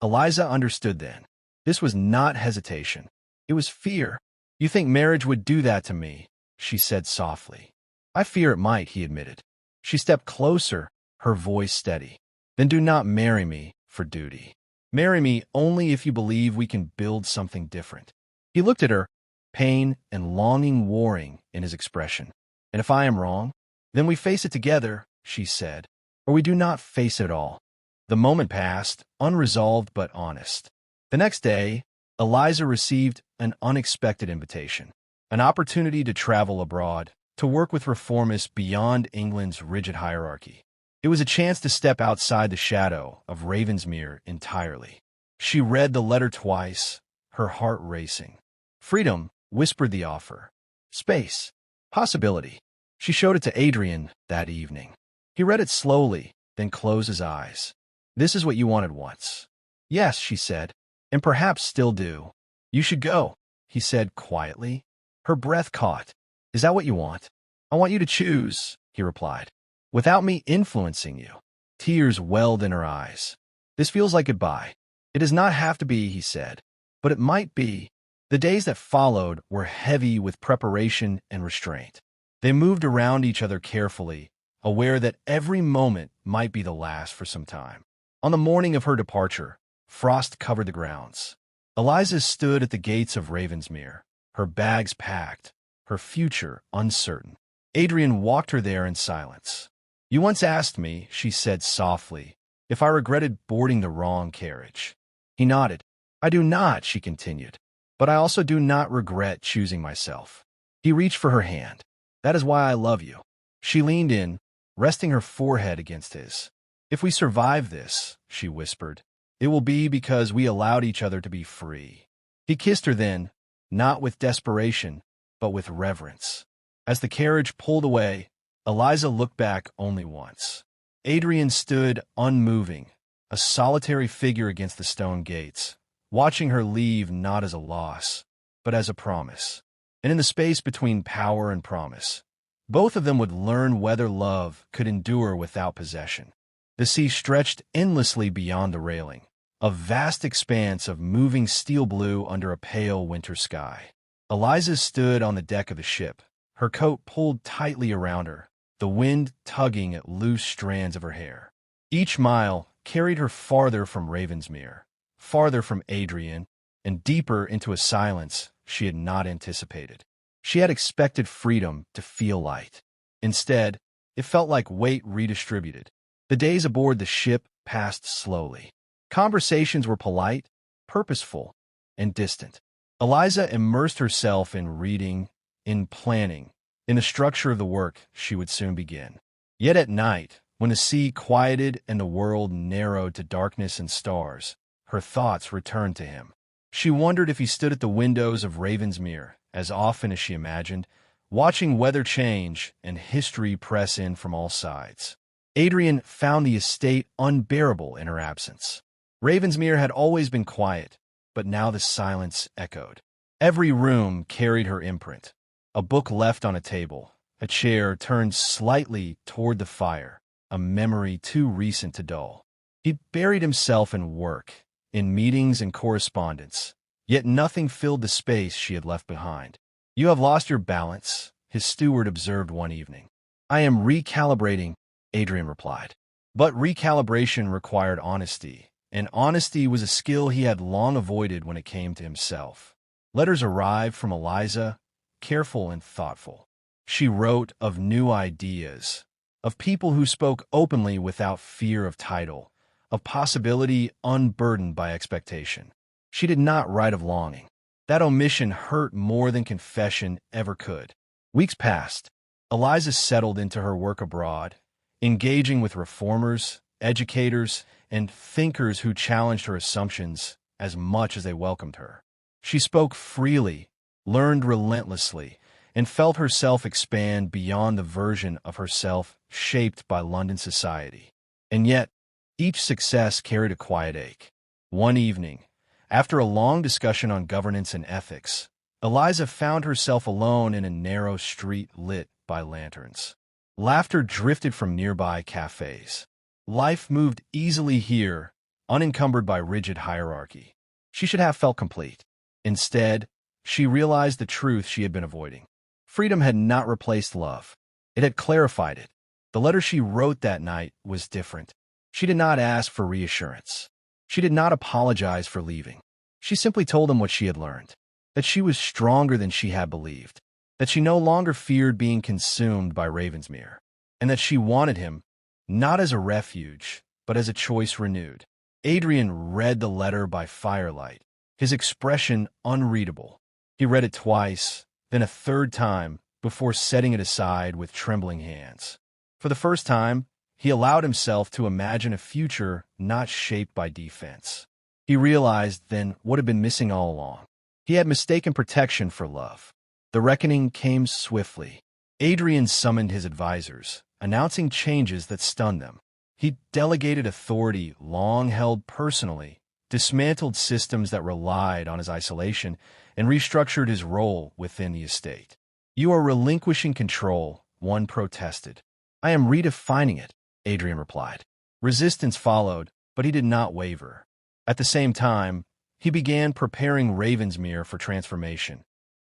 Speaker 1: Eliza understood then. This was not hesitation. It was fear. "You think marriage would do that to me," she said softly. "I fear it might," he admitted. She stepped closer, her voice steady. "Then do not marry me for duty. Marry me only if you believe we can build something different." He looked at her, pain and longing warring in his expression. "And if I am wrong, then we face it together," she said, "or we do not face it at all." The moment passed, unresolved but honest. The next day, Eliza received an unexpected invitation, an opportunity to travel abroad, to work with reformists beyond England's rigid hierarchy. It was a chance to step outside the shadow of Ravensmere entirely. She read the letter twice, her heart racing. Freedom, whispered the offer. Space, possibility. She showed it to Adrian that evening. He read it slowly, then closed his eyes. "This is what you wanted once." "Yes," she said, "and perhaps still do." "You should go," he said quietly. Her breath caught. "Is that what you want?" "I want you to choose," he replied, "without me influencing you." Tears welled in her eyes. "This feels like goodbye." "It does not have to be," he said, "but it might be." The days that followed were heavy with preparation and restraint. They moved around each other carefully, aware that every moment might be the last for some time. On the morning of her departure, frost covered the grounds. Eliza stood at the gates of Ravensmere, her bags packed, her future uncertain. Adrian walked her there in silence. "You once asked me," she said softly, "if I regretted boarding the wrong carriage." He nodded. "I do not," she continued, "but I also do not regret choosing myself." He reached for her hand. "That is why I love you." She leaned in, resting her forehead against his. "If we survive this," she whispered, "it will be because we allowed each other to be free." He kissed her then, not with desperation, but with reverence. As the carriage pulled away, Eliza looked back only once. Adrian stood unmoving, a solitary figure against the stone gates, watching her leave not as a loss, but as a promise. And in the space between power and promise, both of them would learn whether love could endure without possession. The sea stretched endlessly beyond the railing, a vast expanse of moving steel blue under a pale winter sky. Eliza stood on the deck of the ship, her coat pulled tightly around her, the wind tugging at loose strands of her hair. Each mile carried her farther from Ravensmere, farther from Adrian, and deeper into a silence she had not anticipated. She had expected freedom to feel light. Instead, it felt like weight redistributed. The days aboard the ship passed slowly. Conversations were polite, purposeful, and distant. Eliza immersed herself in reading, in planning, in the structure of the work she would soon begin. Yet at night, when the sea quieted and the world narrowed to darkness and stars, her thoughts returned to him. She wondered if he stood at the windows of Ravensmere as often as she imagined, watching weather change and history press in from all sides. Adrian found the estate unbearable in her absence. Ravensmere had always been quiet, but now the silence echoed. Every room carried her imprint. A book left on a table, a chair turned slightly toward the fire, a memory too recent to dull. He buried himself in work, in meetings and correspondence, yet nothing filled the space she had left behind. "You have lost your balance," his steward observed one evening. "I am recalibrating," Adrian replied. But recalibration required honesty, and honesty was a skill he had long avoided when it came to himself. Letters arrived from Eliza, careful and thoughtful. She wrote of new ideas, of people who spoke openly without fear of title, of possibility unburdened by expectation. She did not write of longing. That omission hurt more than confession ever could. Weeks passed. Eliza settled into her work abroad, engaging with reformers, educators, and thinkers who challenged her assumptions as much as they welcomed her. She spoke freely, learned relentlessly, and felt herself expand beyond the version of herself shaped by London society. And yet, each success carried a quiet ache. One evening, after a long discussion on governance and ethics, Eliza found herself alone in a narrow street lit by lanterns. Laughter drifted from nearby cafes. Life moved easily here, unencumbered by rigid hierarchy. She should have felt complete. Instead, she realized the truth she had been avoiding. Freedom had not replaced love. It had clarified it. The letter she wrote that night was different. She did not ask for reassurance. She did not apologize for leaving. She simply told him what she had learned, that she was stronger than she had believed, that she no longer feared being consumed by Ravensmere, and that she wanted him, not as a refuge, but as a choice renewed. Adrian read the letter by firelight, his expression unreadable. He read it twice, then a third time, before setting it aside with trembling hands. For the first time, he allowed himself to imagine a future not shaped by defense. He realized then what had been missing all along. He had mistaken protection for love. The reckoning came swiftly. Adrian summoned his advisors, announcing changes that stunned them. He delegated authority long held personally, dismantled systems that relied on his isolation, and restructured his role within the estate. "You are relinquishing control," one protested. "I am redefining it," Adrian replied. Resistance followed, but he did not waver. At the same time, he began preparing Ravensmere for transformation,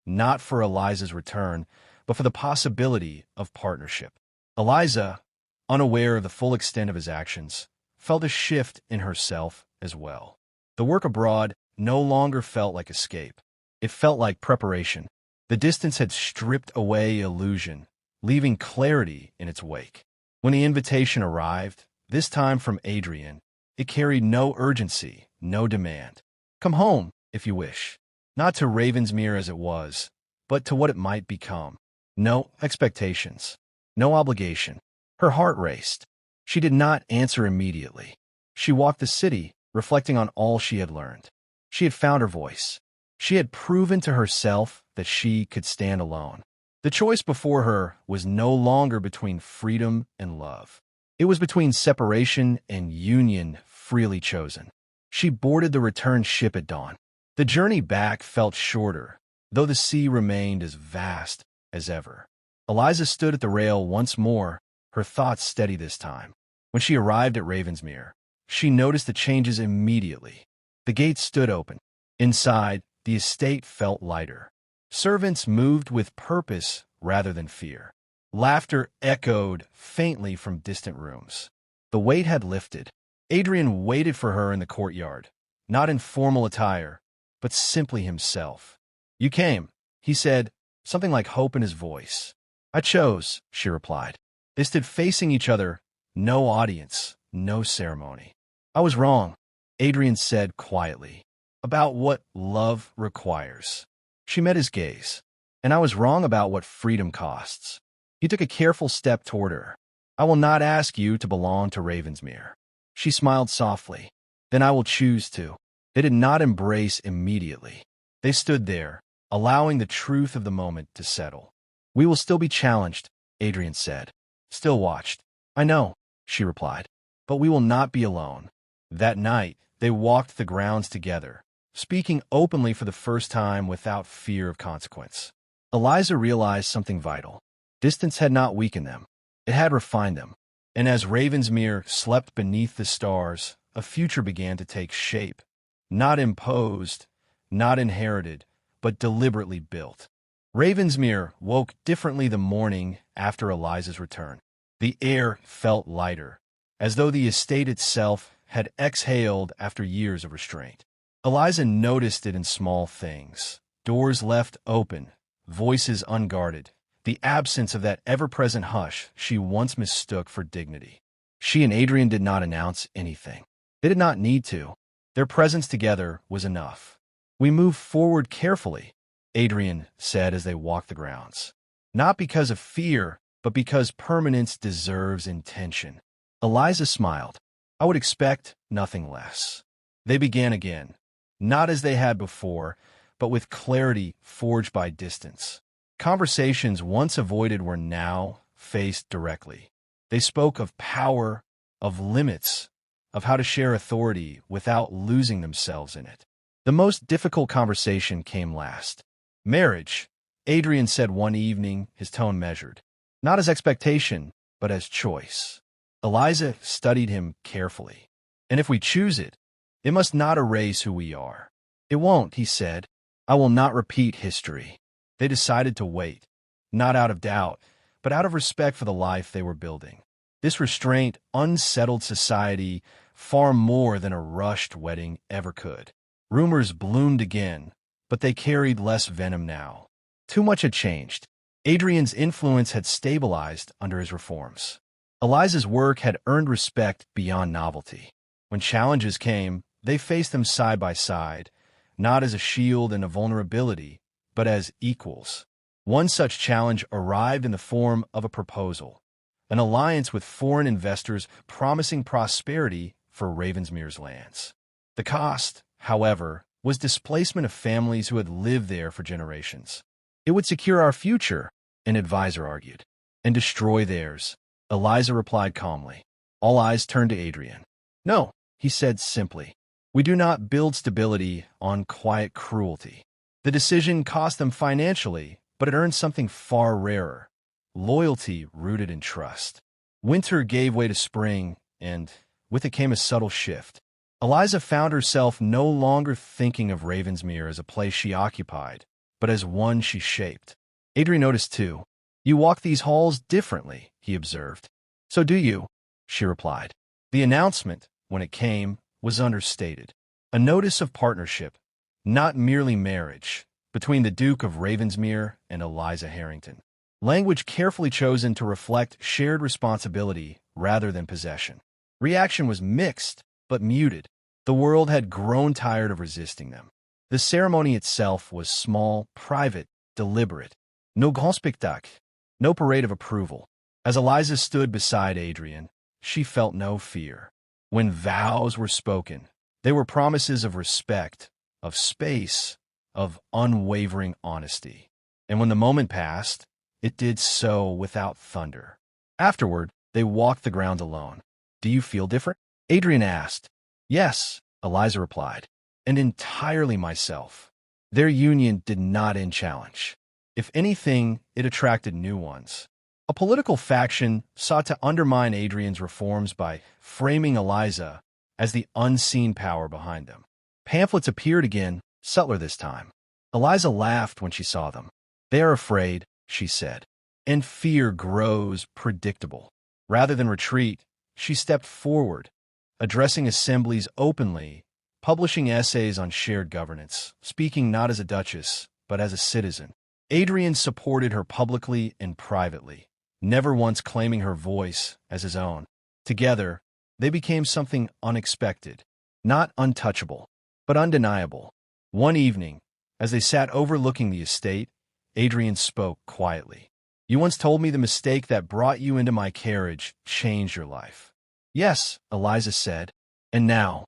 Speaker 1: not for Eliza's return, but for the possibility of partnership. Eliza, unaware of the full extent of his actions, felt a shift in herself as well. The work abroad no longer felt like escape. It felt like preparation. The distance had stripped away illusion, leaving clarity in its wake. When the invitation arrived, this time from Adrian, it carried no urgency, no demand. "Come home, if you wish." Not to Ravensmere as it was, but to what it might become. No expectations, no obligation. Her heart raced. She did not answer immediately. She walked the city, reflecting on all she had learned. She had found her voice. She had proven to herself that she could stand alone. The choice before her was no longer between freedom and love. It was between separation and union freely chosen. She boarded the return ship at dawn. The journey back felt shorter, though the sea remained as vast as ever. Eliza stood at the rail once more, her thoughts steady this time. When she arrived at Ravensmere, she noticed the changes immediately. The gates stood open. Inside, the estate felt lighter. Servants moved with purpose rather than fear. Laughter echoed faintly from distant rooms. The weight had lifted. Adrian waited for her in the courtyard, not in formal attire, but simply himself. "You came," he said, something like hope in his voice. "I chose," she replied. They stood facing each other, no audience, no ceremony. "I was wrong," Adrian said quietly, "about what love requires." She met his gaze. "And I was wrong about what freedom costs." He took a careful step toward her. "I will not ask you to belong to Ravensmere." She smiled softly. "Then I will choose to." They did not embrace immediately. They stood there, allowing the truth of the moment to settle. "We will still be challenged," Adrian said. "Still watched." "I know," she replied. "But we will not be alone." That night, they walked the grounds together, speaking openly for the first time without fear of consequence. Eliza realized something vital. Distance had not weakened them. It had refined them. And as Ravensmere slept beneath the stars, a future began to take shape. Not imposed, not inherited, but deliberately built. Ravensmere woke differently the morning after Eliza's return. The air felt lighter, as though the estate itself had exhaled after years of restraint. Eliza noticed it in small things. Doors left open, voices unguarded, the absence of that ever-present hush she once mistook for dignity. She and Adrian did not announce anything. They did not need to. Their presence together was enough. "We move forward carefully," Adrian said as they walked the grounds. "Not because of fear, but because permanence deserves intention." Eliza smiled. "I would expect nothing less." They began again, not as they had before, but with clarity forged by distance. Conversations once avoided were now faced directly. They spoke of power, of limits, of how to share authority without losing themselves in it. The most difficult conversation came last. "Marriage," Adrian said one evening, his tone measured. Not as expectation, but as choice. Eliza studied him carefully. "And if we choose it, it must not erase who we are." "It won't," he said. "I will not repeat history." They decided to wait, not out of doubt, but out of respect for the life they were building. This restraint unsettled society far more than a rushed wedding ever could. Rumors bloomed again, but they carried less venom now. Too much had changed. Adrian's influence had stabilized under his reforms. Eliza's work had earned respect beyond novelty. When challenges came, they faced them side by side, not as a shield and a vulnerability, but as equals. One such challenge arrived in the form of a proposal, an alliance with foreign investors promising prosperity for Ravensmere's lands. The cost, however, was displacement of families who had lived there for generations. "It would secure our future," an advisor argued, "and destroy theirs." Eliza replied calmly. All eyes turned to Adrian. "No," he said simply. "We do not build stability on quiet cruelty." The decision cost them financially, but it earned something far rarer: loyalty rooted in trust. Winter gave way to spring, and with it came a subtle shift. Eliza found herself no longer thinking of Ravensmere as a place she occupied, but as one she shaped. Adrian noticed too. "You walk these halls differently," he observed. "So do you," she replied. The announcement, when it came, was understated. A notice of partnership, not merely marriage, between the Duke of Ravensmere and Eliza Harrington. Language carefully chosen to reflect shared responsibility rather than possession. Reaction was mixed, but muted. The world had grown tired of resisting them. The ceremony itself was small, private, deliberate. No grand spectacle, no parade of approval. As Eliza stood beside Adrian, she felt no fear. When vows were spoken, they were promises of respect, of space, of unwavering honesty. And when the moment passed, it did so without thunder. Afterward, they walked the ground alone. "Do you feel different?" Adrian asked. "Yes," Eliza replied, "and entirely myself." Their union did not end challenge. If anything, it attracted new ones. A political faction sought to undermine Adrian's reforms by framing Eliza as the unseen power behind them. Pamphlets appeared again, subtler this time. Eliza laughed when she saw them. "They are afraid," she said. and fear grows predictable. Rather than retreat, she stepped forward, addressing assemblies openly, publishing essays on shared governance, speaking not as a duchess, but as a citizen. Adrian supported her publicly and privately, never once claiming her voice as his own. Together, they became something unexpected, not untouchable, but undeniable. One evening, as they sat overlooking the estate, Adrian spoke quietly. "You once told me the mistake that brought you into my carriage changed your life." "Yes," Eliza said. "And now?"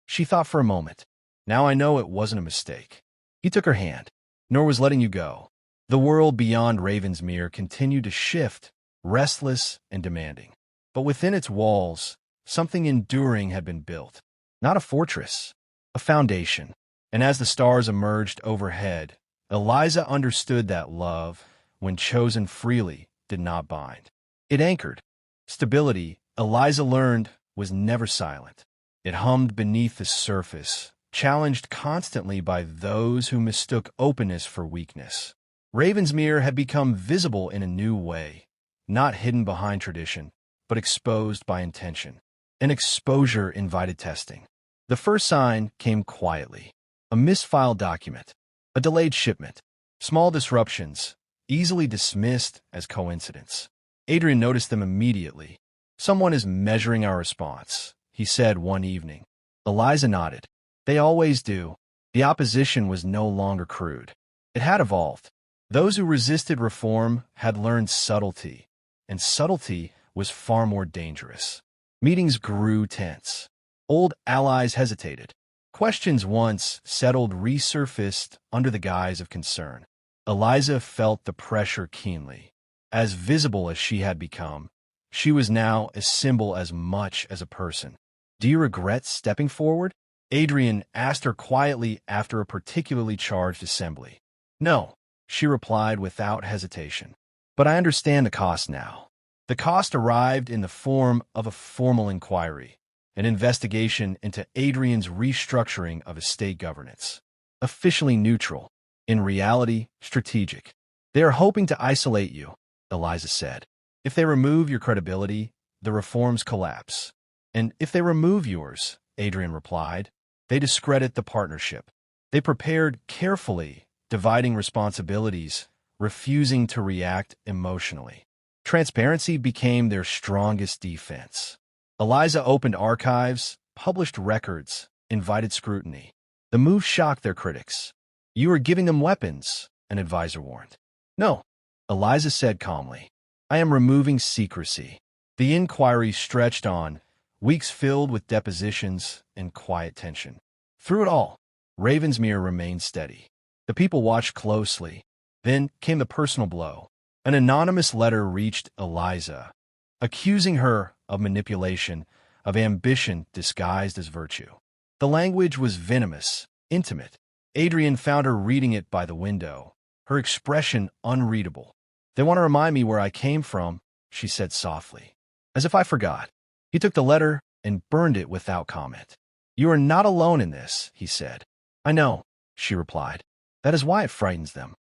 Speaker 1: She thought for a moment. "Now I know it wasn't a mistake." He took her hand. "Nor was letting you go." The world beyond Ravensmere continued to shift, restless and demanding. But within its walls, something enduring had been built. Not a fortress, a foundation. And as the stars emerged overhead, Eliza understood that love, when chosen freely, did not bind. It anchored. Stability, Eliza learned, was never silent. It hummed beneath the surface, challenged constantly by those who mistook openness for weakness. Ravensmere had become visible in a new way, not hidden behind tradition, but exposed by intention. An exposure invited testing. The first sign came quietly. A misfiled document, a delayed shipment, small disruptions, easily dismissed as coincidence. Adrian noticed them immediately. "Someone is measuring our response," he said one evening. Eliza nodded. "They always do." The opposition was no longer crude. It had evolved. Those who resisted reform had learned subtlety, and subtlety was far more dangerous. Meetings grew tense. Old allies hesitated. Questions once settled resurfaced under the guise of concern. Eliza felt the pressure keenly. As visible as she had become, she was now a symbol as much as a person. "Do you regret stepping forward?" Adrian asked her quietly after a particularly charged assembly. "No," she replied without hesitation. "But I understand the cost now." The cost arrived in the form of a formal inquiry, an investigation into Adrian's restructuring of estate governance. Officially neutral, in reality, strategic. "They are hoping to isolate you," Eliza said. "If they remove your credibility, the reforms collapse. And if they remove yours," Adrian replied, "they discredit the partnership." They prepared carefully, dividing responsibilities, refusing to react emotionally. Transparency became their strongest defense. Eliza opened archives, published records, invited scrutiny. The move shocked their critics. "You are giving them weapons," an advisor warned. "No," Eliza said calmly. "I am removing secrecy." The inquiry stretched on, weeks filled with depositions and quiet tension. Through it all, Ravensmere remained steady. The people watched closely. Then came the personal blow. An anonymous letter reached Eliza, accusing her of manipulation, of ambition disguised as virtue. The language was venomous, intimate. Adrian found her reading it by the window, her expression unreadable. "They want to remind me where I came from," she said softly, as if I forgot. He took the letter and burned it without comment. "You are not alone in this," he said. "I know," she replied. "That is why it frightens them."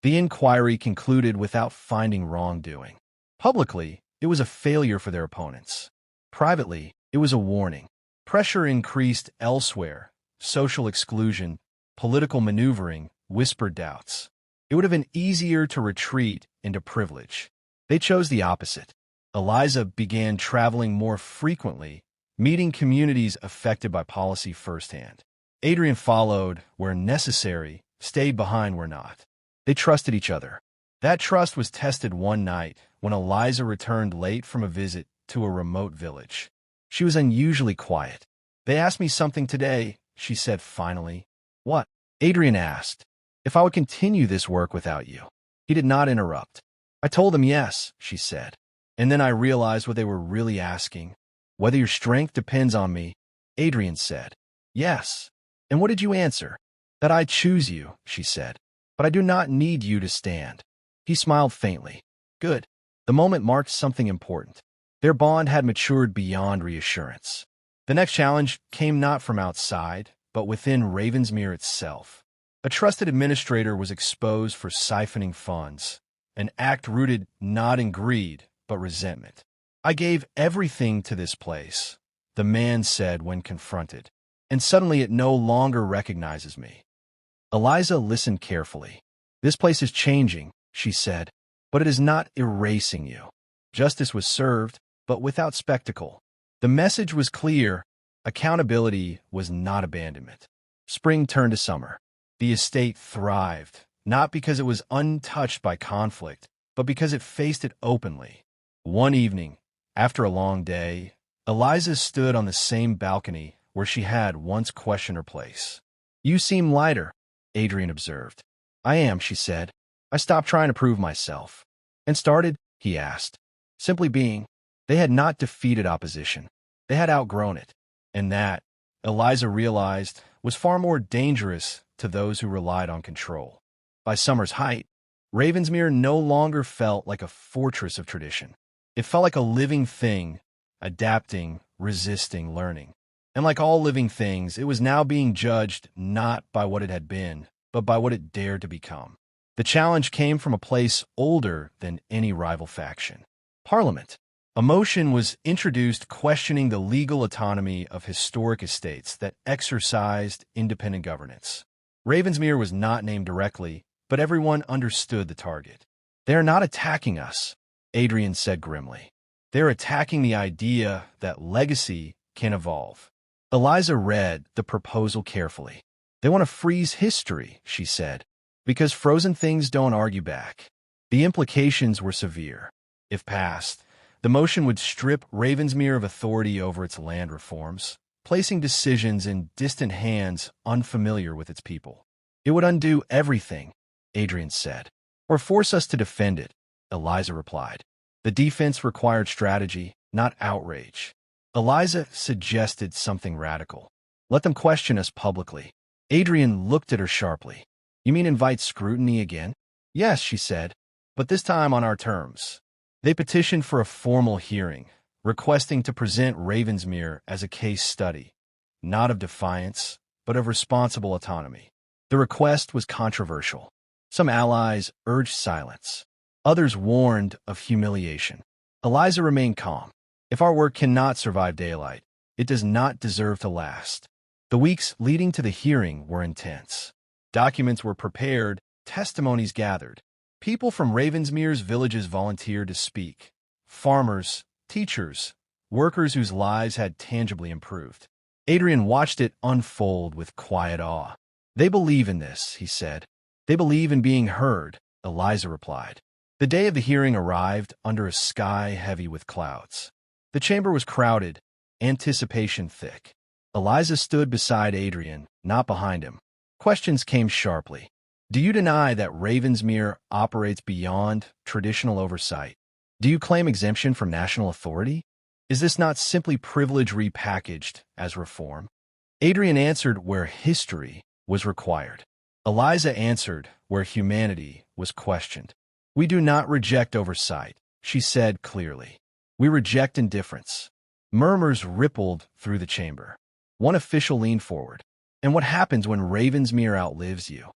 Speaker 1: The inquiry concluded without finding wrongdoing. Publicly, it was a failure for their opponents. Privately, it was a warning. Pressure increased elsewhere: social exclusion, political maneuvering, whispered doubts. It would have been easier to retreat into privilege. They chose the opposite. Eliza began traveling more frequently, meeting communities affected by policy firsthand. Adrian followed where necessary, stayed behind where not. They trusted each other. That trust was tested one night when Eliza returned late from a visit to a remote village. She was unusually quiet. "They asked me something today," she said finally. "What?" Adrian asked. "If I would continue this work without you." He did not interrupt. "I told them yes," she said. "And then I realized what they were really asking. Whether your strength depends on me." Adrian said, "Yes." "And what did you answer?" "That I choose you," she said. "But I do not need you to stand." He smiled faintly. "Good." The moment marked something important. Their bond had matured beyond reassurance. The next challenge came not from outside, but within Ravensmere itself. A trusted administrator was exposed for siphoning funds, an act rooted not in greed, but resentment. I gave everything to this place, the man said when confronted, and suddenly it no longer recognizes me. Eliza listened carefully. This place is changing, she said, but it is not erasing you. Justice was served, but without spectacle. The message was clear. Accountability was not abandonment. Spring turned to summer. The estate thrived, not because it was untouched by conflict, but because it faced it openly. One evening, after a long day, Eliza stood on the same balcony where she had once questioned her place. "You seem lighter," Adrian observed. "I am," she said. "I stopped trying to prove myself." "And started?" he asked. "Simply being." They had not defeated opposition. They had outgrown it. And that, Eliza realized, was far more dangerous to those who relied on control. By summer's height, Ravensmere no longer felt like a fortress of tradition. It felt like a living thing, adapting, resisting, learning. And like all living things, it was now being judged not by what it had been, but by what it dared to become. The challenge came from a place older than any rival faction. Parliament. A motion was introduced questioning the legal autonomy of historic estates that exercised independent governance. Ravensmere was not named directly, but everyone understood the target. "They are not attacking us," Adrian said grimly. "They're attacking the idea that legacy can evolve." Eliza read the proposal carefully. "They want to freeze history," she said, "because frozen things don't argue back." The implications were severe. If passed, the motion would strip Ravensmere of authority over its land reforms, placing decisions in distant hands unfamiliar with its people. "It would undo everything," Adrian said. "Or force us to defend it," Eliza replied. "The defense required strategy, not outrage." Eliza suggested something radical. "Let them question us publicly." Adrian looked at her sharply. "You mean invite scrutiny again?" "Yes," she said, "but this time on our terms." They petitioned for a formal hearing, requesting to present Ravensmere as a case study, not of defiance, but of responsible autonomy. The request was controversial. Some allies urged silence. Others warned of humiliation. Eliza remained calm. "If our work cannot survive daylight, it does not deserve to last." The weeks leading to the hearing were intense. Documents were prepared, testimonies gathered. People from Ravensmere's villages volunteered to speak. Farmers, teachers, workers whose lives had tangibly improved. Adrian watched it unfold with quiet awe. "They believe in this," he said. "They believe in being heard," Eliza replied. The day of the hearing arrived under a sky heavy with clouds. The chamber was crowded, anticipation thick. Eliza stood beside Adrian, not behind him. Questions came sharply. "Do you deny that Ravensmere operates beyond traditional oversight? Do you claim exemption from national authority? Is this not simply privilege repackaged as reform?" Adrian answered where history was required. Eliza answered where humanity was questioned. "We do not reject oversight," she said clearly. "We reject indifference." Murmurs rippled through the chamber. One official leaned forward. "And what happens when Ravensmere outlives you?"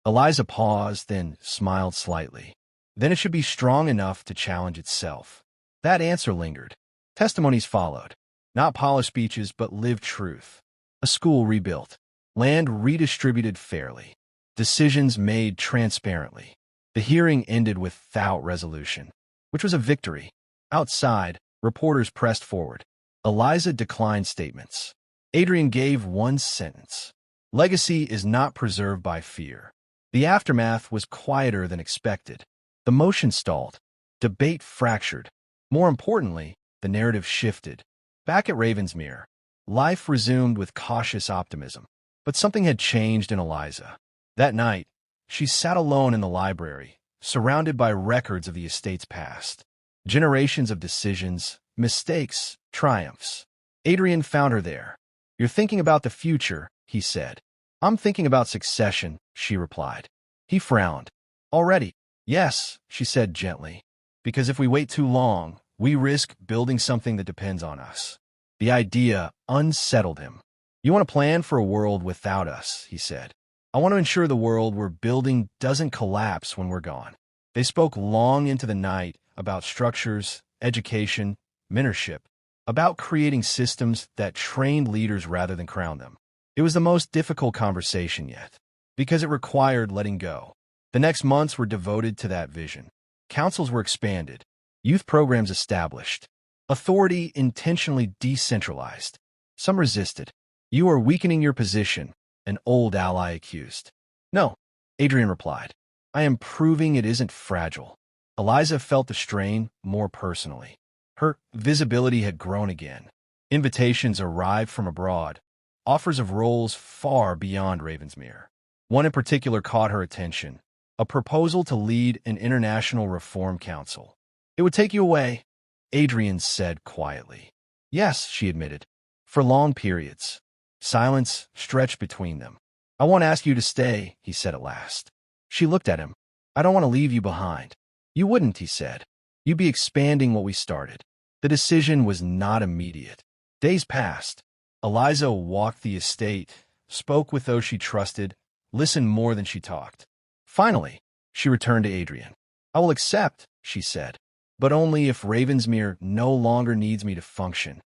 Speaker 1: Eliza paused, then smiled slightly. "Then it should be strong enough to challenge itself." That answer lingered. Testimonies followed. Not polished speeches, but lived truth. A school rebuilt. Land redistributed fairly. Decisions made transparently. The hearing ended without resolution, which was a victory. Outside, reporters pressed forward. Eliza declined statements. Adrian gave one sentence. "Legacy is not preserved by fear." The aftermath was quieter than expected. The motion stalled. Debate fractured. More importantly, the narrative shifted. Back at Ravensmere, life resumed with cautious optimism. But something had changed in Eliza. That night, she sat alone in the library, surrounded by records of the estate's past. Generations of decisions, mistakes, triumphs. Adrian found her there. "You're thinking about the future," he said. "I'm thinking about succession," she replied. He frowned. "Already?" "Yes," she said gently. "Because if we wait too long, we risk building something that depends on us." The idea unsettled him. "You want to plan for a world without us," he said. "I want to ensure the world we're building doesn't collapse when we're gone." They spoke long into the night about structures, education, mentorship, about creating systems that trained leaders rather than crown them. It was the most difficult conversation yet, because it required letting go. The next months were devoted to that vision. Councils were expanded, youth programs established, authority intentionally decentralized. Some resisted. "You are weakening your position," an old ally accused. "No," Adrian replied. "I am proving it isn't fragile." Eliza felt the strain more personally. Her visibility had grown again. Invitations arrived from abroad, offers of roles far beyond Ravensmere. One in particular caught her attention, a proposal to lead an international reform council. "It would take you away," Adrian said quietly. "Yes," she admitted, "for long periods." Silence stretched between them. "I won't ask you to stay," he said at last. She looked at him. "I don't want to leave you behind." "You wouldn't," he said. "You'd be expanding what we started." The decision was not immediate. Days passed. Eliza walked the estate, spoke with those she trusted, listened more than she talked. Finally, she returned to Adrian. "I will accept," she said, "but only if Ravensmere no longer needs me to function."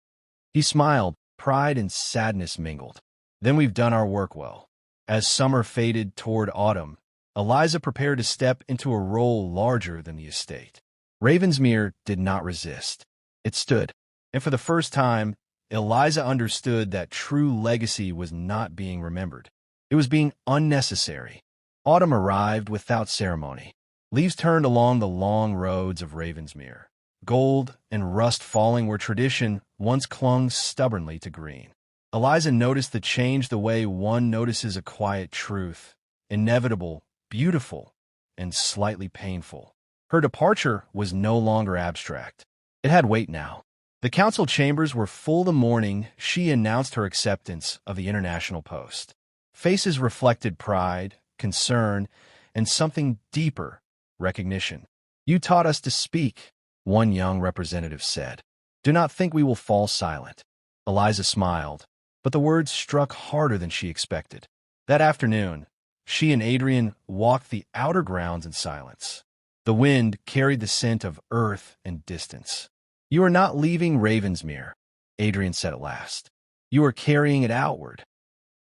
Speaker 1: He smiled, pride and sadness mingled. "Then we've done our work well." As summer faded toward autumn, Eliza prepared to step into a role larger than the estate. Ravensmere did not resist. It stood, and for the first time, Eliza understood that true legacy was not being remembered. It was being unnecessary. Autumn arrived without ceremony. Leaves turned along the long roads of Ravensmere, gold and rust falling where tradition once clung stubbornly to green. Eliza noticed the change the way one notices a quiet truth, inevitable, beautiful, and slightly painful. Her departure was no longer abstract. It had weight now. The council chambers were full the morning she announced her acceptance of the international post. Faces reflected pride, concern, and something deeper, recognition. "You taught us to speak," one young representative said. "Do not think we will fall silent." Eliza smiled, but the words struck harder than she expected. That afternoon, she and Adrian walked the outer grounds in silence. The wind carried the scent of earth and distance. "You are not leaving Ravensmere," Adrian said at last. "You are carrying it outward."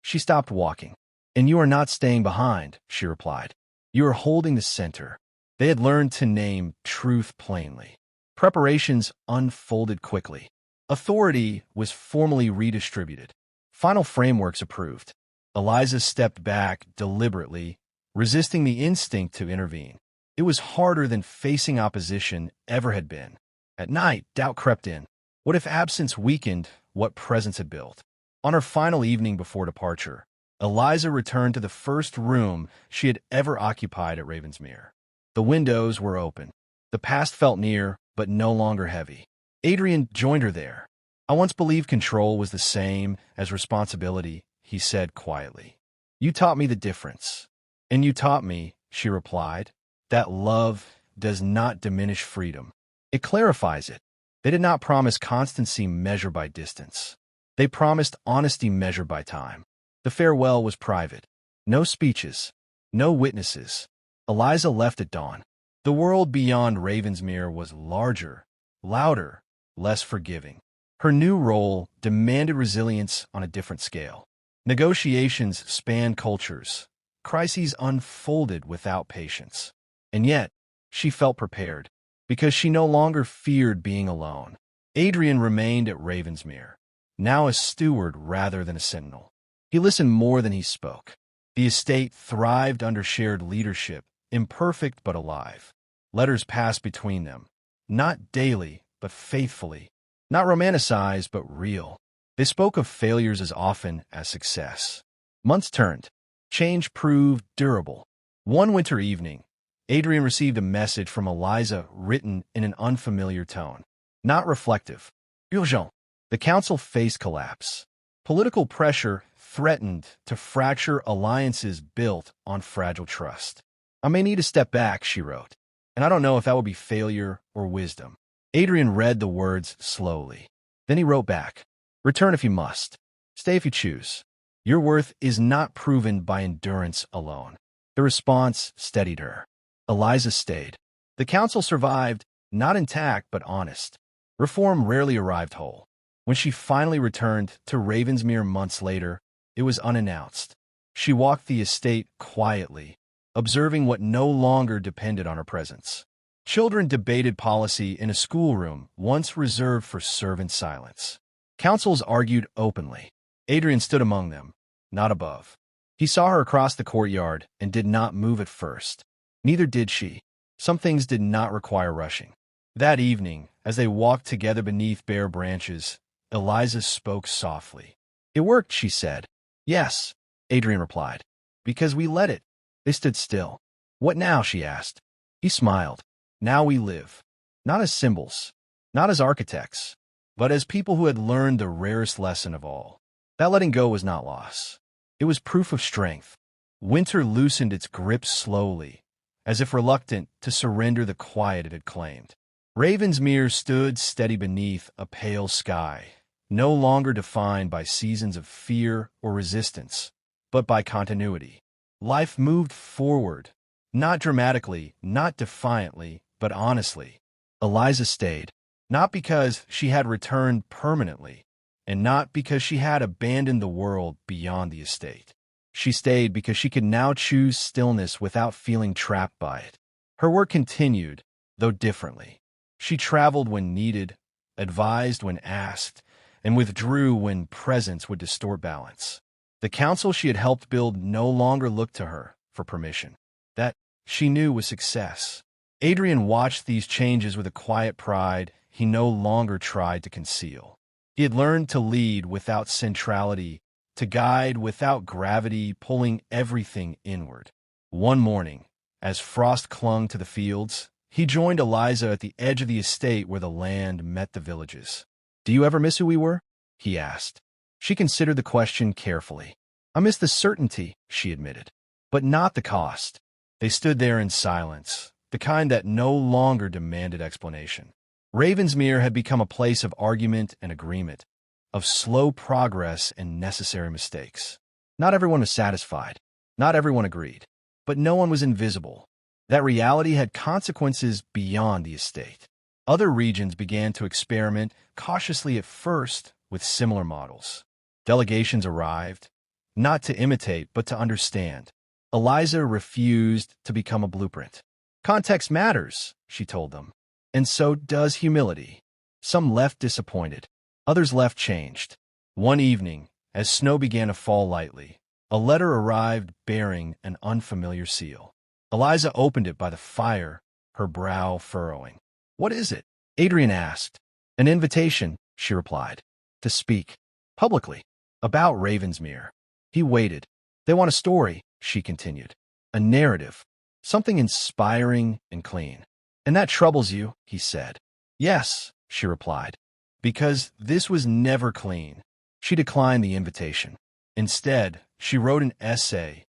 Speaker 1: She stopped walking. "And you are not staying behind," she replied. "You are holding the center." They had learned to name truth plainly. Preparations unfolded quickly. Authority was formally redistributed. Final frameworks approved. Eliza stepped back deliberately, resisting the instinct to intervene. It was harder than facing opposition ever had been. At night, doubt crept in. What if absence weakened what presence had built? On her final evening before departure, Eliza returned to the first room she had ever occupied at Ravensmere. The windows were open. The past felt near, but no longer heavy. Adrian joined her there. "I once believed control was the same as responsibility," he said quietly. "You taught me the difference." "And you taught me," she replied, "that love does not diminish freedom. It clarifies it." They did not promise constancy measured by distance. They promised honesty measured by time. The farewell was private. No speeches, no witnesses. Eliza left at dawn. The world beyond Ravensmere was larger, louder, less forgiving. Her new role demanded resilience on a different scale. Negotiations spanned cultures. Crises unfolded without patience. And yet, she felt prepared, because she no longer feared being alone. Adrian remained at Ravensmere, now a steward rather than a sentinel. He listened more than he spoke. The estate thrived under shared leadership, imperfect but alive. Letters passed between them, not daily, but faithfully, not romanticized, but real. They spoke of failures as often as success. Months turned. Change proved durable. One winter evening, Adrian received a message from Eliza written in an unfamiliar tone. Not reflective. Urgent. The council faced collapse. Political pressure threatened to fracture alliances built on fragile trust. "I may need to step back," she wrote, "and I don't know if that will be failure or wisdom." Adrian read the words slowly. Then he wrote back, "Return if you must. Stay if you choose. Your worth is not proven by endurance alone." The response steadied her. Eliza stayed. The council survived, not intact but honest. Reform rarely arrived whole. When she finally returned to Ravensmere months later, it was unannounced. She walked the estate quietly, observing what no longer depended on her presence. Children debated policy in a schoolroom once reserved for servant silence. Councils argued openly. Adrian stood among them, not above. He saw her across the courtyard and did not move at first. Neither did she. Some things did not require rushing. That evening, as they walked together beneath bare branches, Eliza spoke softly. "It worked," she said. "Yes," Adrian replied. "Because we let it." They stood still. "What now?" she asked. He smiled. "Now we live. Not as symbols, not as architects, but as people who had learned the rarest lesson of all. That letting go was not loss. It was proof of strength. Winter loosened its grip slowly, as if reluctant to surrender the quiet it had claimed. Ravensmere stood steady beneath a pale sky, no longer defined by seasons of fear or resistance, but by continuity. Life moved forward, not dramatically, not defiantly, but honestly. Eliza stayed, not because she had returned permanently, and not because she had abandoned the world beyond the estate. She stayed because she could now choose stillness without feeling trapped by it. Her work continued, though differently. She traveled when needed, advised when asked, and withdrew when presence would distort balance. The council she had helped build no longer looked to her for permission. That, she knew, was success. Adrian watched these changes with a quiet pride he no longer tried to conceal. He had learned to lead without centrality, to guide without gravity, pulling everything inward. One morning, as frost clung to the fields, he joined Eliza at the edge of the estate where the land met the villages. "Do you ever miss who we were?" he asked. She considered the question carefully. "I miss the certainty," she admitted, "but not the cost." They stood there in silence, the kind that no longer demanded explanation. Ravensmere had become a place of argument and agreement, of slow progress and necessary mistakes. Not everyone was satisfied. Not everyone agreed. But no one was invisible. That reality had consequences beyond the estate. Other regions began to experiment, cautiously at first, with similar models. Delegations arrived, not to imitate, but to understand. Eliza refused to become a blueprint. "Context matters," she told them. "And so does humility." Some left disappointed. Others left changed. One evening, as snow began to fall lightly, a letter arrived bearing an unfamiliar seal. Eliza opened it by the fire, her brow furrowing. "What is it?" Adrian asked. "An invitation," she replied, "to speak, publicly, about Ravensmere." He waited. "They want a story," she continued. "A narrative. Something inspiring and clean." "And that troubles you," he said. "Yes," she replied, "because this was never clean." She declined the invitation. Instead, she wrote an essay,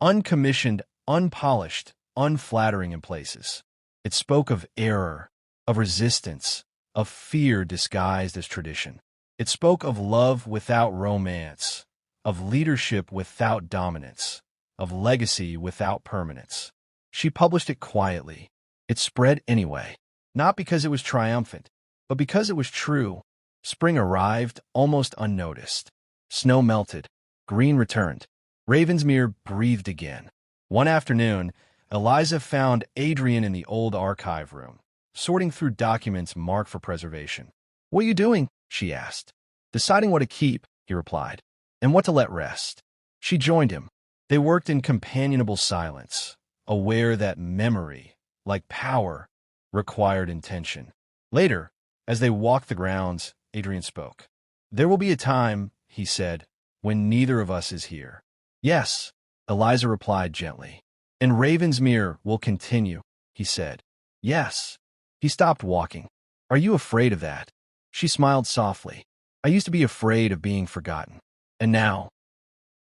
Speaker 1: uncommissioned, unpolished, unflattering in places. It spoke of error, of resistance, of fear disguised as tradition. It spoke of love without romance, of leadership without dominance, of legacy without permanence. She published it quietly. It spread anyway, not because it was triumphant, but because it was true. Spring arrived almost unnoticed. Snow melted. Green returned. Ravensmere breathed again. One afternoon, Eliza found Adrian in the old archive room, sorting through documents marked for preservation. "What are you doing?" she asked. "Deciding what to keep," he replied, "and what to let rest." She joined him. They worked in companionable silence, aware that memory, like power, required intention. Later, as they walked the grounds, Adrian spoke. "There will be a time," he said, "when neither of us is here." "Yes," Eliza replied gently. "And Ravensmere will continue," he said. "Yes." He stopped walking. "Are you afraid of that?" She smiled softly. "I used to be afraid of being forgotten. And now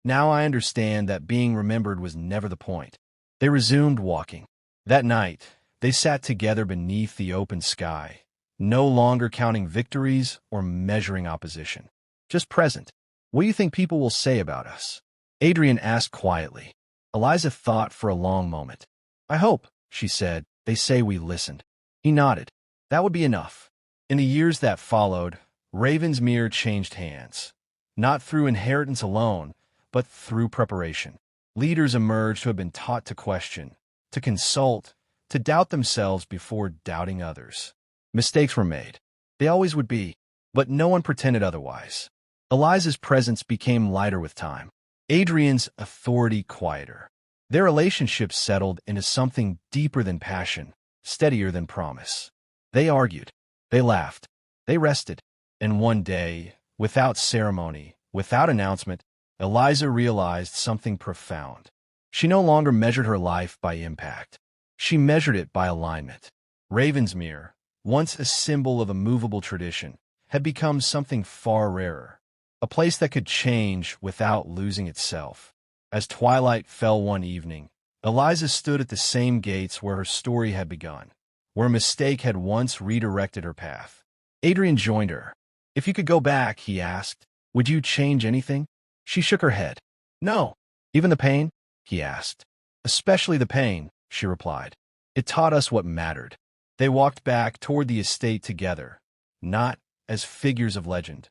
Speaker 1: I understand that being remembered was never the point." They resumed walking. That night, they sat together beneath the open sky, no longer counting victories or measuring opposition. Just present. "What do you think people will say about us?" Adrian asked quietly. Eliza thought for a long moment. "I hope," she said, They say we listened. He nodded. That would be enough. In the years that followed, Ravensmere changed hands. Not through inheritance alone, but through preparation. Leaders emerged who had been taught to question, to consult, to doubt themselves before doubting others. Mistakes were made. They always would be, but no one pretended otherwise. Eliza's presence became lighter with time. Adrian's authority quieter. Their relationship settled into something deeper than passion, steadier than promise. They argued. They laughed. They rested. And one day, without ceremony, without announcement, Eliza realized something profound. She no longer measured her life by impact. She measured it by alignment. Ravensmere, once a symbol of a movable tradition, had become something far rarer. A place that could change without losing itself. As twilight fell one evening, Eliza stood at the same gates where her story had begun, where a mistake had once redirected her path. Adrian joined her. "If you could go back," he asked, "would you change anything?" She shook her head. "No." "Even the pain?" he asked. "Especially the pain," she replied. "It taught us what mattered." They walked back toward the estate together, not as figures of legend,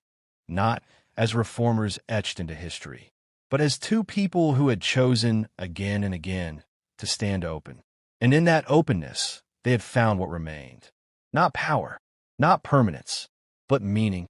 Speaker 1: not as reformers etched into history, but as two people who had chosen again and again to stand open. And in that openness, they had found what remained. Not power, not permanence, but meaning.